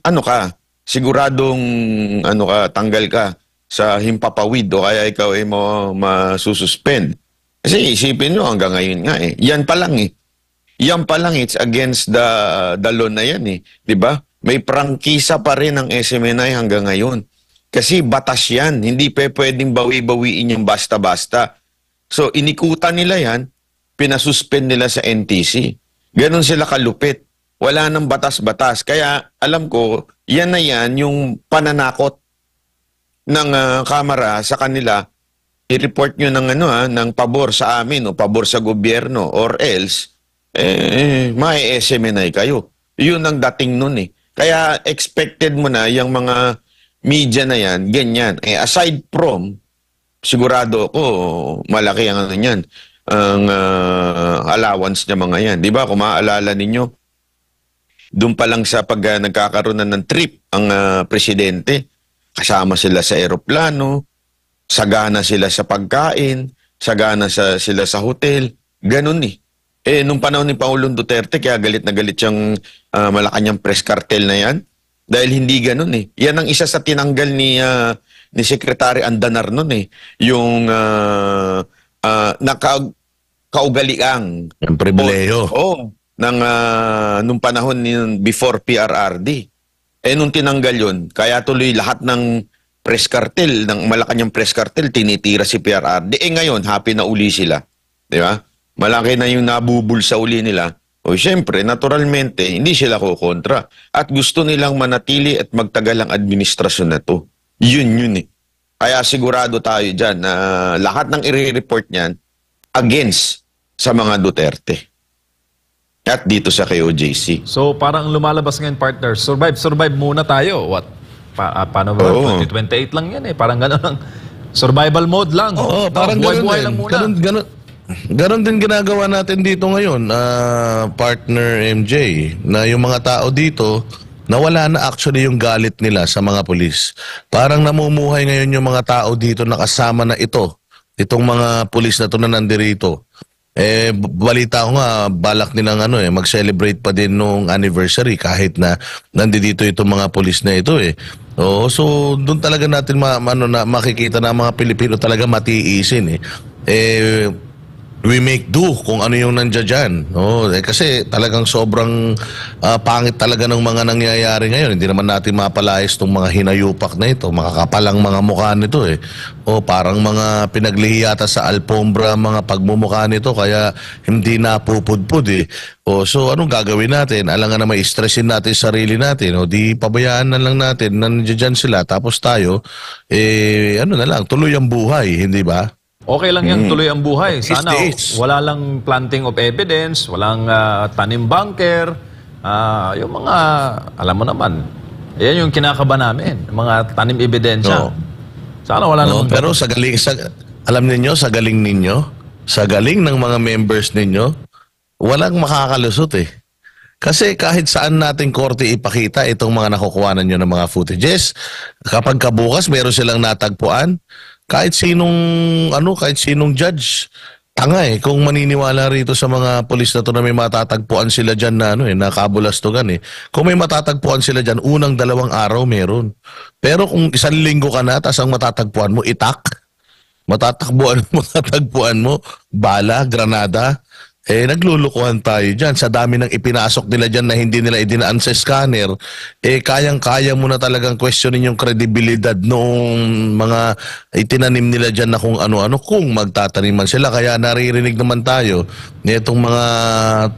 ano ka? Siguradong tanggal ka sa himpapawid o kaya ikaw ay mo masususpend. Kasi isipin nyo hanggang ngayon nga Yan pa lang Yan pa lang, it's against the law na yan 'Di ba? May prangkisa pa rin ang SMNI hanggang ngayon. Kasi batas yan. Hindi pwedeng bawi-bawiin yung basta-basta. So, inikutan nila yan, pinasuspend nila sa NTC. Ganon sila kalupit. Wala nang batas-batas. Kaya, alam ko, yan na yan yung pananakot ng Kamara sa kanila. I-report nyo ng, ng pabor sa amin o pabor sa gobyerno or else, may SMNI kayo. Yun ang dating nun Kaya, expected mo na yung mga media na yan, ganyan. Aside from, sigurado ko, malaki ang yan, ang allowance niya mga yan. Di ba? Kung maaalala ninyo, doon pa lang sa pag nagkakaroon ng trip ang presidente, kasama sila sa eroplano, sagana sila sa pagkain, sagana sila sa hotel, ganun nung panahon ni Pangulong Duterte, kaya galit na galit yung Malacanang press cartel na yan. Dahil hindi ganun Yan ang isa sa tinanggal ni Secretary Andanar nun yung kaugaliang. Yung pribileyo. Nung panahon before PRRD. Nung tinanggal yun, kaya tuloy lahat ng press cartel, ng Malacanang press cartel, tinitira si PRRD. Ngayon, happy na uli sila. Di ba? Malaki na yung nabubulsa uli nila. O siyempre, naturalmente, hindi sila kukontra. At gusto nilang manatili at magtagal ang administrasyon na to. Yun Kaya sigurado tayo dyan na lahat ng i-report niyan against sa mga Duterte. At dito sa KOJC. So parang lumalabas ngayon, partner, survive muna tayo. What? Paano ba? 2028 lang yan Parang gano'n lang. Survival mode lang. Parang buhay lang muna. Ganon din ginagawa natin dito ngayon, partner MJ, na yung mga tao dito, nawala na actually yung galit nila sa mga pulis. Parang namumuhay ngayon yung mga tao dito na kasama na itong mga pulis na to na nandirito. Balita ko nga, balak nilang mag-celebrate pa din nung anniversary kahit na nandito itong mga pulis na ito so doon talaga natin makikita na mga Pilipino talaga matiisin we make do kung ano yung nandiyan. Kasi talagang sobrang pangit talaga ng mga nangyayari ngayon. Hindi naman natin mapalayas itong mga hinayupak na ito. Makakapalang mga mukha nito parang mga pinaglihi yata sa alpombra mga pagmumukha nito kaya hindi napupudpud so anong gagawin natin? Alangan na may stressin natin sarili natin. Di pabayaan na lang natin na nandiyan sila tapos tayo na lang, tuloy ang buhay, hindi ba? Okay lang yan, tuloy ang buhay. Sana wala lang planting of evidence, walang tanim bunker, yung mga, alam mo naman, yan yung kinakaba namin, mga tanim ebidensya. Sana wala naman. Pero alam ninyo, sa galing ng mga members ninyo, walang makakalusot Kasi kahit saan nating korte ipakita itong mga nakukuhanan nyo ng mga footages, kapag kabukas meron silang natagpuan, kahit sinong judge, tanga kung maniniwala rito sa mga pulis na to na may matatagpuan sila dyan na nakabulastugan Kung may matatagpuan sila dyan, unang 2 araw meron. Pero kung 1 linggo ka na, tas ang matatagpuan mo, matatagpuan mo, bala, granada, naglulukuhan tayo dyan. Sa dami ng ipinasok nila dyan na hindi nila idinaan sa scanner, kayang-kaya mo na talagang questionin yung kredibilidad noong mga itinanim nila dyan na kung ano-ano, kung magtatanim man sila. Kaya naririnig naman tayo nitong mga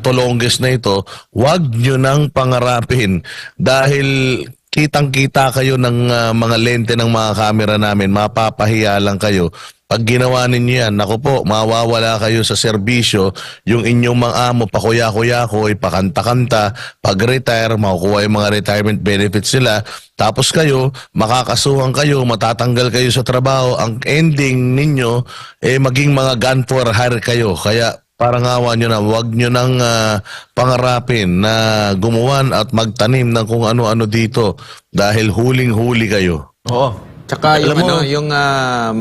tolongges na ito, wag nyo nang pangarapin dahil kitang-kita kayo ng mga lente ng mga kamera namin, mapapahiya lang kayo. Pag ginawa ninyo yan, naku po, mawawala kayo sa serbisyo, yung inyong mga amo, pakuya-kuya-kuy, pakanta-kanta, pag-retire, makukuha yung mga retirement benefits nila, tapos kayo, makakasuhan kayo, matatanggal kayo sa trabaho, ang ending ninyo, maging mga gun for hire kayo. Kaya parang awa nyo na, huwag nyo nang pangarapin na gumawan at magtanim ng kung ano-ano dito dahil huling-huli kayo. Oo. Tsaka yung, Alam mo, yung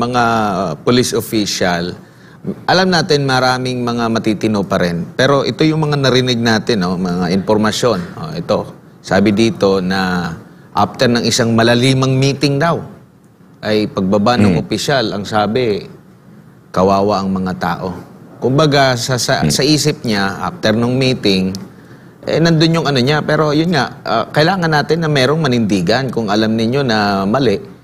mga police official, alam natin maraming mga matitino pa rin. Pero ito yung mga narinig natin, mga informasyon. Ito, sabi dito na after ng isang malalimang meeting daw, ay pagbaba ng opisyal, ang sabi, kawawa ang mga tao. Kumbaga, sa isip niya, after ng meeting, nandun yung ano niya. Pero yun nga, kailangan natin na merong manindigan. Kung alam ninyo na mali,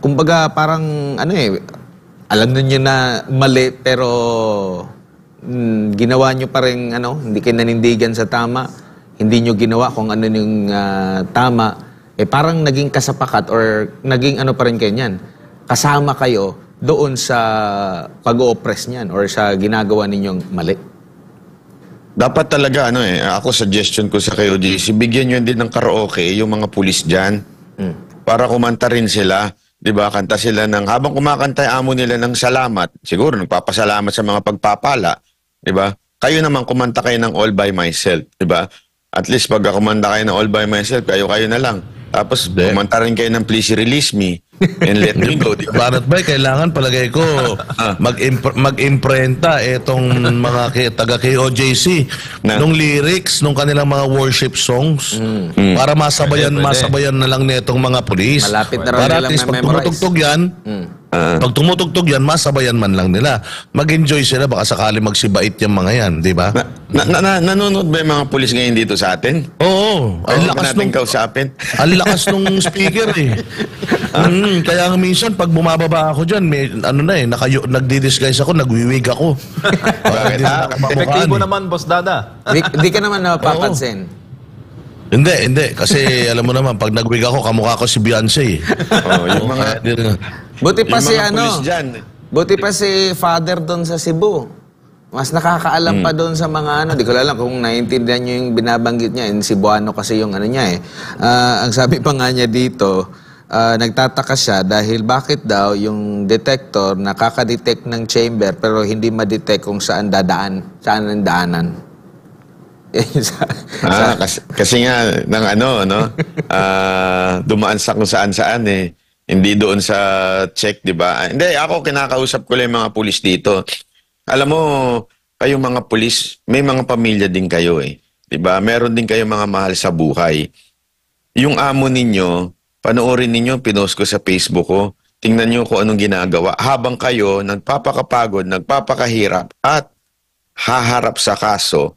kumbaga parang alam niyo na mali pero ginawa niyo pa rin hindi kayo nanindigan sa tama, hindi niyo ginawa kung ano yung tama, parang naging kasapakat or naging pa rin kayo niyan. Kasama kayo doon sa pag-o-oppress niyan or sa ginagawa ninyong mali. Dapat talaga, ako suggestion ko sa kayo, JC, bigyan nyo din ng karaoke yung mga pulis dyan. Para kumanta rin sila, 'di ba? Kanta sila habang kumakanta yung amo nila ng salamat, siguro nagpapasalamat sa mga pagpapala, 'di ba? Kayo naman kumanta kayo ng All by Myself, 'di ba? At least pag kumanta kayo ng All by Myself, kayo na lang. Tapos kumanta rin kayo ng Please Release Me and Let Me Go, 'di ba? Banat ba, kailangan palagay ko mag-imprenta itong mga taga KOJC nung lyrics nung kanilang mga worship songs para masabayan na lang nitong mga pulis. Malapit na raw para nilang at least pag ma-memorize. tumutugtog yan, pag tumutugtog yan, masabayan man lang nila. Mag-enjoy sila, baka sakali magsibait yung mga yan, di ba? Nanonood ba yung mga pulis ngayon dito sa atin? Oo. Ang Ang lakas natin nung kausapin. ang lakas nung speaker kaya nga minsan pag bumababa ako diyan, may nagdi-disguise ako, nagwiwig ako. Bakit? Epektibo naman, Boss Dada. Hindi ka naman napapansin. Hindi. Kasi alam mo naman, pag nagwig ako, kamukha ko si Beyonce. Yung mga Buti pa yung si mga pulis dyan. Buti pa si Father doon sa Cebu. Mas nakakaalam pa doon sa mga di ko alam kung naiintindihan niyo yung binabanggit niya. In Cebuano kasi yung niya ang sabi pa nga niya dito, nagtataka siya dahil bakit daw yung detector nakaka-detect ng chamber pero hindi ma-detect kung saan ang daanan. Kasi nga dumaan sa kung saan-saan hindi doon sa check, di ba? Hindi, ako kinakausap ko lang yung mga pulis dito. Alam mo, kayong mga pulis, may mga pamilya din kayo di ba? Meron din kayong mga mahal sa buhay. Yung amo ninyo, panoorin ninyo, pinost ko sa Facebook ko, tingnan nyo kung anong ginagawa. Habang kayo nagpapakapagod, nagpapakahirap at haharap sa kaso,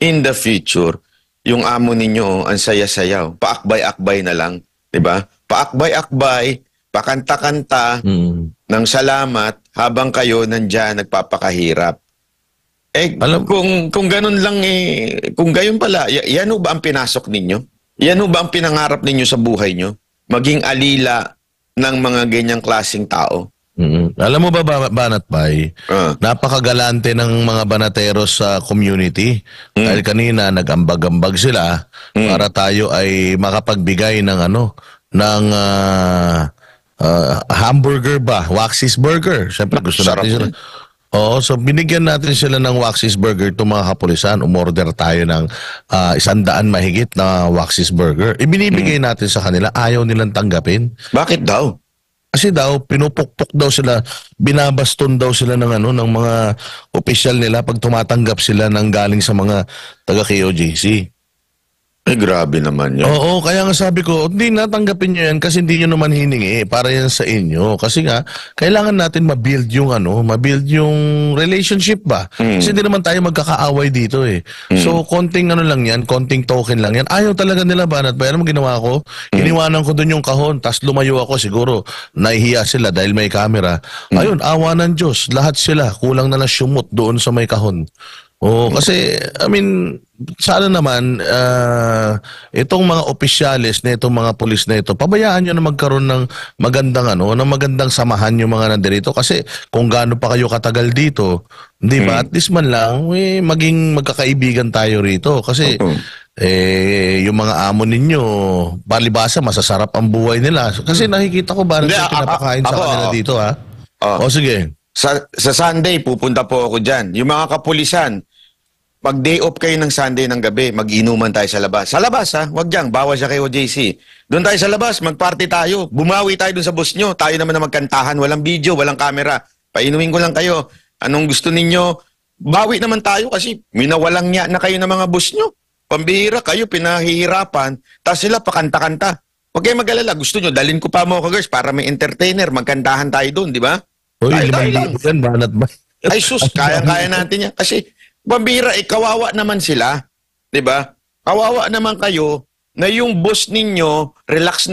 in the future, yung amo ninyo, ang saya-sayaw. Paakbay-akbay na lang. Diba? Paakbay-akbay, pakanta-kanta ng salamat habang kayo nandyan nagpapakahirap. Kung ganun lang kung gayon pala, yan ho ba ang pinasok ninyo? Yan ho ba ang pinangarap ninyo sa buhay nyo? Maging alila ng mga ganyang klaseng tao? Alam mo ba, Banat Bay, napakagalante ng mga banateros sa community. Dahil kanina nag-ambag-ambag sila para tayo ay makapagbigay ng hamburger ba? Waxis burger. Siyempre gusto natin sila. Oo, so binigyan natin sila ng Waxis Burger itong mga kapulisan. Umorder tayo ng 100 mahigit na Waxis Burger. Ibinibigay natin sa kanila, ayaw nilang tanggapin. Bakit daw? Kasi daw, pinupukpok daw sila, binabaston daw sila ng ng mga opisyal nila pag tumatanggap sila ng galing sa mga taga-KOJC. Grabe naman yun. Oo, kaya nga sabi ko, hindi natanggapin nyo yan kasi hindi nyo naman hiningi. Para yan sa inyo. Kasi nga, kailangan natin ma-build yung ma-build yung relationship ba? Kasi hindi naman tayo magkakaaway dito eh. So, konting lang yan, konting token lang yan. Ayaw talaga nila banat ba? Alam mo ginawa ko? Iniwanan ko dun yung kahon, tas lumayo ako siguro. Nahihiya sila dahil may camera. Ayun, awa ng Diyos. Lahat sila, kulang na lang sumot doon sa may kahon. Oo, kasi, I mean, sana naman, itong mga opisyalis na itong mga pulis na ito, pabayaan nyo na magkaroon ng magandang ng magandang samahan yung mga nandirito. Kasi kung gaano pa kayo katagal dito, di ba? At least man lang, maging magkakaibigan tayo rito. Kasi, yung mga amo ninyo, palibasa, masasarap ang buhay nila. Kasi nakikita ko ba Hindi, pinapakain sa ako, kanila dito, ha? O, sige. Sa Sunday, pupunta po ako dyan. Yung mga kapulisan, pag day off kayo ng Sunday ng gabi, mag-inuman tayo sa labas. Sa labas ha, wag dyan, bawal siya kay OJC. Doon tayo sa labas, mag-party tayo. Bumawi tayo doon sa boss nyo. Tayo naman na magkantahan, walang video, walang camera. Painumin ko lang kayo. Anong gusto ninyo? Bawi naman tayo kasi minawalang niya na kayo ng mga boss nyo. Pambihira kayo, pinahihirapan. Tapos sila pakanta-kanta. Huwag kayo mag-alala. Gusto nyo, dalhin ko pa mga girls para may entertainer. Magkantahan tayo doon, di ba? Uy, Tayo lang. yan, banat ba? Ay sus, kaya-kaya natin yan. Kasi, pambira, kawawa naman sila. 'Di ba? Kawawa naman kayo na yung boss ninyo, relax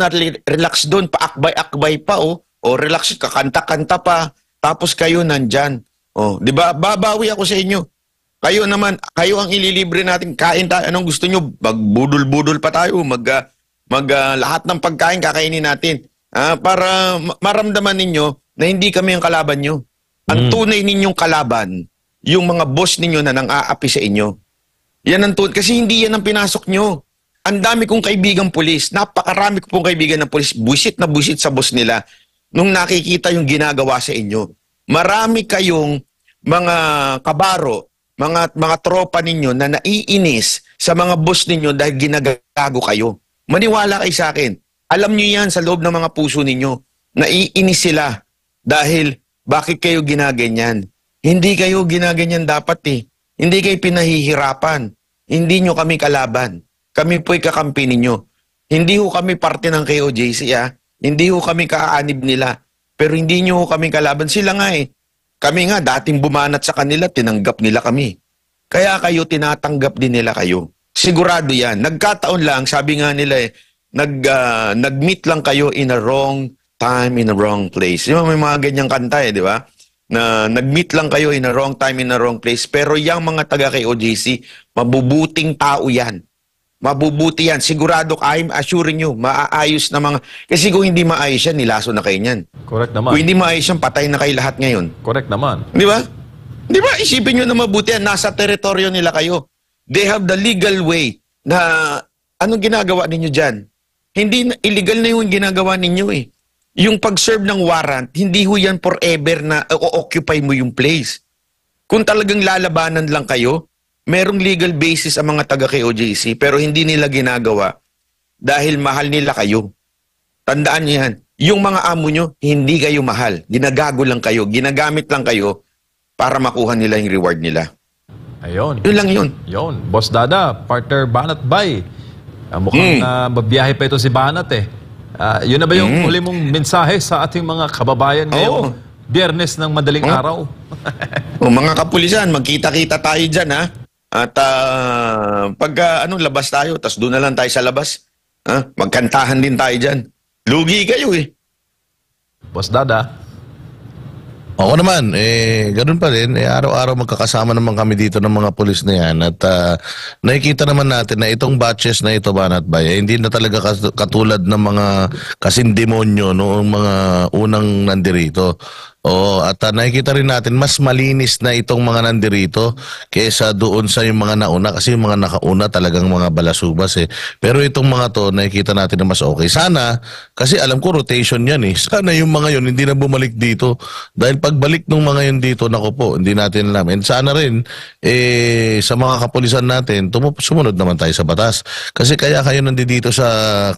doon, paakbay-akbay pa, o relax, kakanta-kanta pa, tapos kayo nandyan. 'Di ba? Babawi ako sa inyo. Kayo naman, kayo ang ililibre natin, kain tayo, anong gusto nyo? Magbudol-budol pa tayo, lahat ng pagkain kakainin natin. Para maramdaman ninyo na hindi kami ang kalaban nyo. Ang tunay ninyong kalaban, yung mga boss ninyo na nang-aapi sa inyo. Yan ang kasi hindi yan ang pinasok nyo. Ang dami kong kaibigang pulis, napakarami ko pong kaibigan ng pulis, buwisit na buwisit sa boss nila nung nakikita yung ginagawa sa inyo. Marami kayong mga kabaro, mga tropa ninyo na naiinis sa mga boss ninyo dahil ginagago kayo. Maniwala kayo sa akin. Alam nyo yan sa loob ng mga puso ninyo. Naiinis sila dahil bakit kayo ginaganyan? Hindi kayo ginaganyan dapat eh. Hindi kayo pinahihirapan. Hindi nyo kami kalaban. Kami po'y kakampi ninyo. Hindi ho kami parte ng KOJC Hindi ho kami kaaanib nila. Pero hindi nyo ho kami kalaban. Sila nga eh. Kami nga dating bumanat sa kanila, tinanggap nila kami. Kaya kayo, tinatanggap din nila kayo. Sigurado yan. Nagkataon lang, sabi nga nila nag-meet lang kayo in a wrong time, in a wrong place. Yung may mga ganyang kanta di ba? Na nag-meet lang kayo in a wrong time, in a wrong place. Pero yung mga taga kay OJC, mabubuting tao yan. Mabubuti yan. Sigurado, I'm assuring you, maaayos na mga... Kasi kung hindi maayos yan, nilaso na kayo niyan. Correct naman. Kung hindi maayos yan, patay na kayo lahat ngayon. Correct naman. Di ba? Di ba? Isipin nyo na mabuti yan. Nasa teritoryo nila kayo. They have the legal way na anong ginagawa ninyo dyan? Hindi, illegal na yung ginagawa ninyo eh. Yung pag-serve ng warrant, hindi ho yan forever na o-occupy mo yung place. Kung talagang lalabanan lang kayo, merong legal basis ang mga taga KOJC pero hindi nila ginagawa dahil mahal nila kayo. Tandaan niyo yan. Yung mga amo nyo, hindi kayo mahal. Ginagago lang kayo. Ginagamit lang kayo para makuha nila yung reward nila. Ayun. Yun lang yun. Yun. Boss Dada, partner Banat Bay. Mukhang mabiyahe pa ito si Banat eh. Yun na ba yung uli mong mensahe sa ating mga kababayan ngayong Biyernes ng madaling araw? Mga kapulisan, magkita-kita tayo dyan ha. At pag labas tayo, tas doon na lang tayo sa labas. Magkantahan din tayo dyan. Lugi kayo eh. Boss Dada. Ako naman, ganun pa rin. Araw-araw magkakasama naman kami dito ng mga pulis na yan. At nakikita naman natin na itong batches na ito, Banat Bay, hindi na talaga katulad ng mga kasing demonyo noong mga unang nandirito. Oo, at nakikita rin natin mas malinis na itong mga nandirito kaysa doon sa yung mga nauna kasi yung mga nakauna talagang mga balasubas eh. Pero itong mga to nakikita natin na mas okay. Sana, kasi alam ko rotation yan eh. Sana yung mga yun hindi na bumalik dito. Dahil pagbalik ng mga yun dito, naku po, hindi natin alam. And sana rin, sa mga kapulisan natin, sumunod naman tayo sa batas. Kasi kaya kayo nandito sa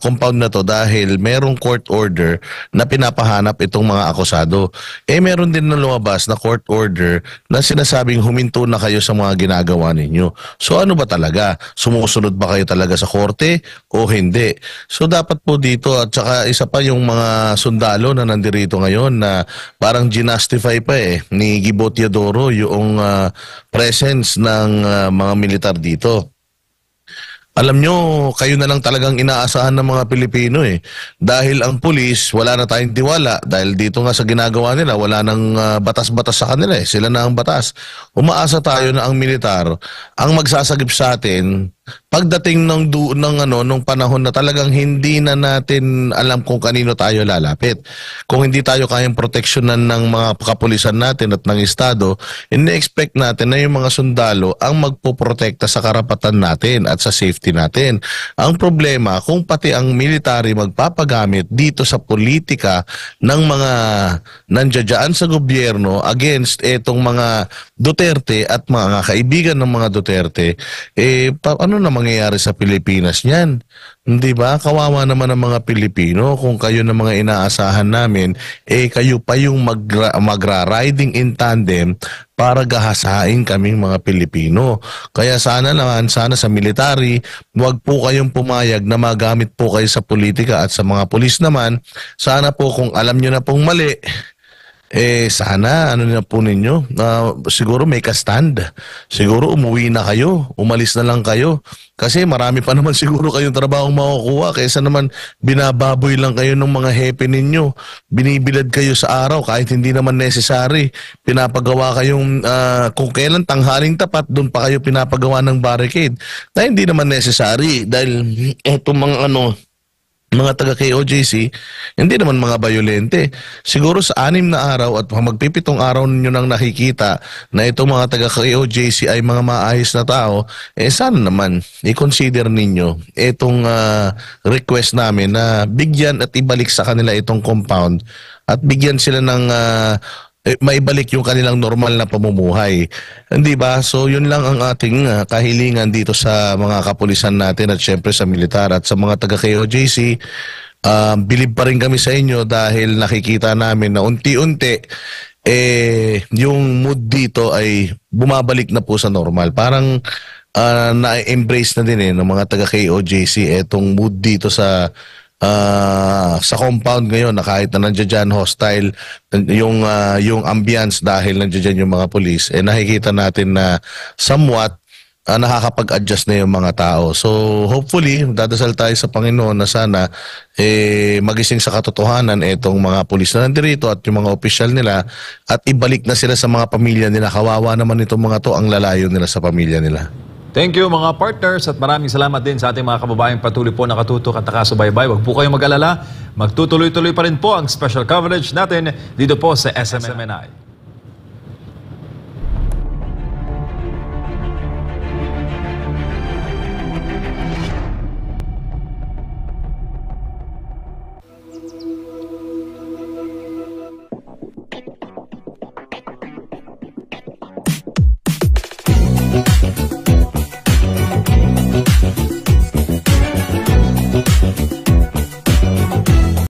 compound na to dahil merong court order na pinapahanap itong mga akusado. Meron din na lumabas na court order na sinasabing huminto na kayo sa mga ginagawa ninyo. So ano ba talaga? Sumusunod ba kayo talaga sa korte o hindi? So dapat po dito at saka isa pa yung mga sundalo na nandirito ngayon na parang ginastify pa ni Gibo Teodoro yung presence ng mga militar dito. Alam nyo, kayo na lang talagang inaasahan ng mga Pilipino eh. Dahil ang pulis, wala na tayong tiwala. Dahil dito nga sa ginagawa nila, wala nang batas-batas sa kanila eh. Sila na ang batas. Umaasa tayo na ang militar, ang magsasagip sa atin, pagdating nung panahon na talagang hindi na natin alam kung kanino tayo lalapit. Kung hindi tayo kayang proteksyonan ng mga kapulisan natin at ng Estado, ini-expect natin na yung mga sundalo ang magpoprotekta sa karapatan natin at sa safety natin. Ang problema, kung pati ang military magpapagamit dito sa politika ng mga nandiyan sa gobyerno against etong mga Duterte at mga kaibigan ng mga Duterte, ano na mangyayari sa Pilipinas niyan? Hindi ba? Kawawa naman ang mga Pilipino kung kayo ng mga inaasahan namin, kayo pa yung magra-riding in tandem para gahasain kaming mga Pilipino. Kaya sana sa military, huwag po kayong pumayag na magamit po kayo sa politika at sa mga pulis naman. Sana po kung alam nyo na pong mali, sana, ano na po ninyo, siguro make a stand. Siguro umuwi na kayo, umalis na lang kayo. Kasi marami pa naman siguro kayong trabahong makukuha kaysa naman binababoy lang kayo ng mga hepe ninyo. Binibilad kayo sa araw kahit hindi naman necessary. Pinapagawa kayong, kung kailan tanghaling tapat, doon pa kayo pinapagawa ng barricade. Na hindi naman necessary dahil etong mga taga-KOJC, hindi naman mga bayolente. Siguro sa 6 na araw at magpipitong araw ninyo nang nakikita na itong mga taga-KOJC ay mga maayos na tao, sana naman i-consider ninyo itong request namin na bigyan at ibalik sa kanila itong compound at bigyan sila ng maibalik yung kanilang normal na pamumuhay. Hindi ba? So yun lang ang ating kahilingan dito sa mga kapulisan natin at syempre sa militar at sa mga taga-KOJC. Bilib pa rin kami sa inyo dahil nakikita namin na unti-unti yung mood dito ay bumabalik na po sa normal. Parang na-embrace na din ng mga taga-KOJC etong mood dito sa compound ngayon na kahit na nandiyan dyan hostile yung ambience dahil nandiyan dyan yung mga polis, nakikita natin na somewhat nakakapag-adjust na yung mga tao. So hopefully, dadasal tayo sa Panginoon na sana magising sa katotohanan itong mga pulis na nandirito at yung mga opisyal nila at ibalik na sila sa mga pamilya nila. Kawawa naman itong mga to, ang lalayo nila sa pamilya nila. Thank you mga partners at maraming salamat din sa ating mga kababayang patuloy po nakatutok at nakasubaybay. Huwag po kayong mag-alala. Magtutuloy-tuloy pa rin po ang special coverage natin dito po sa SMNI.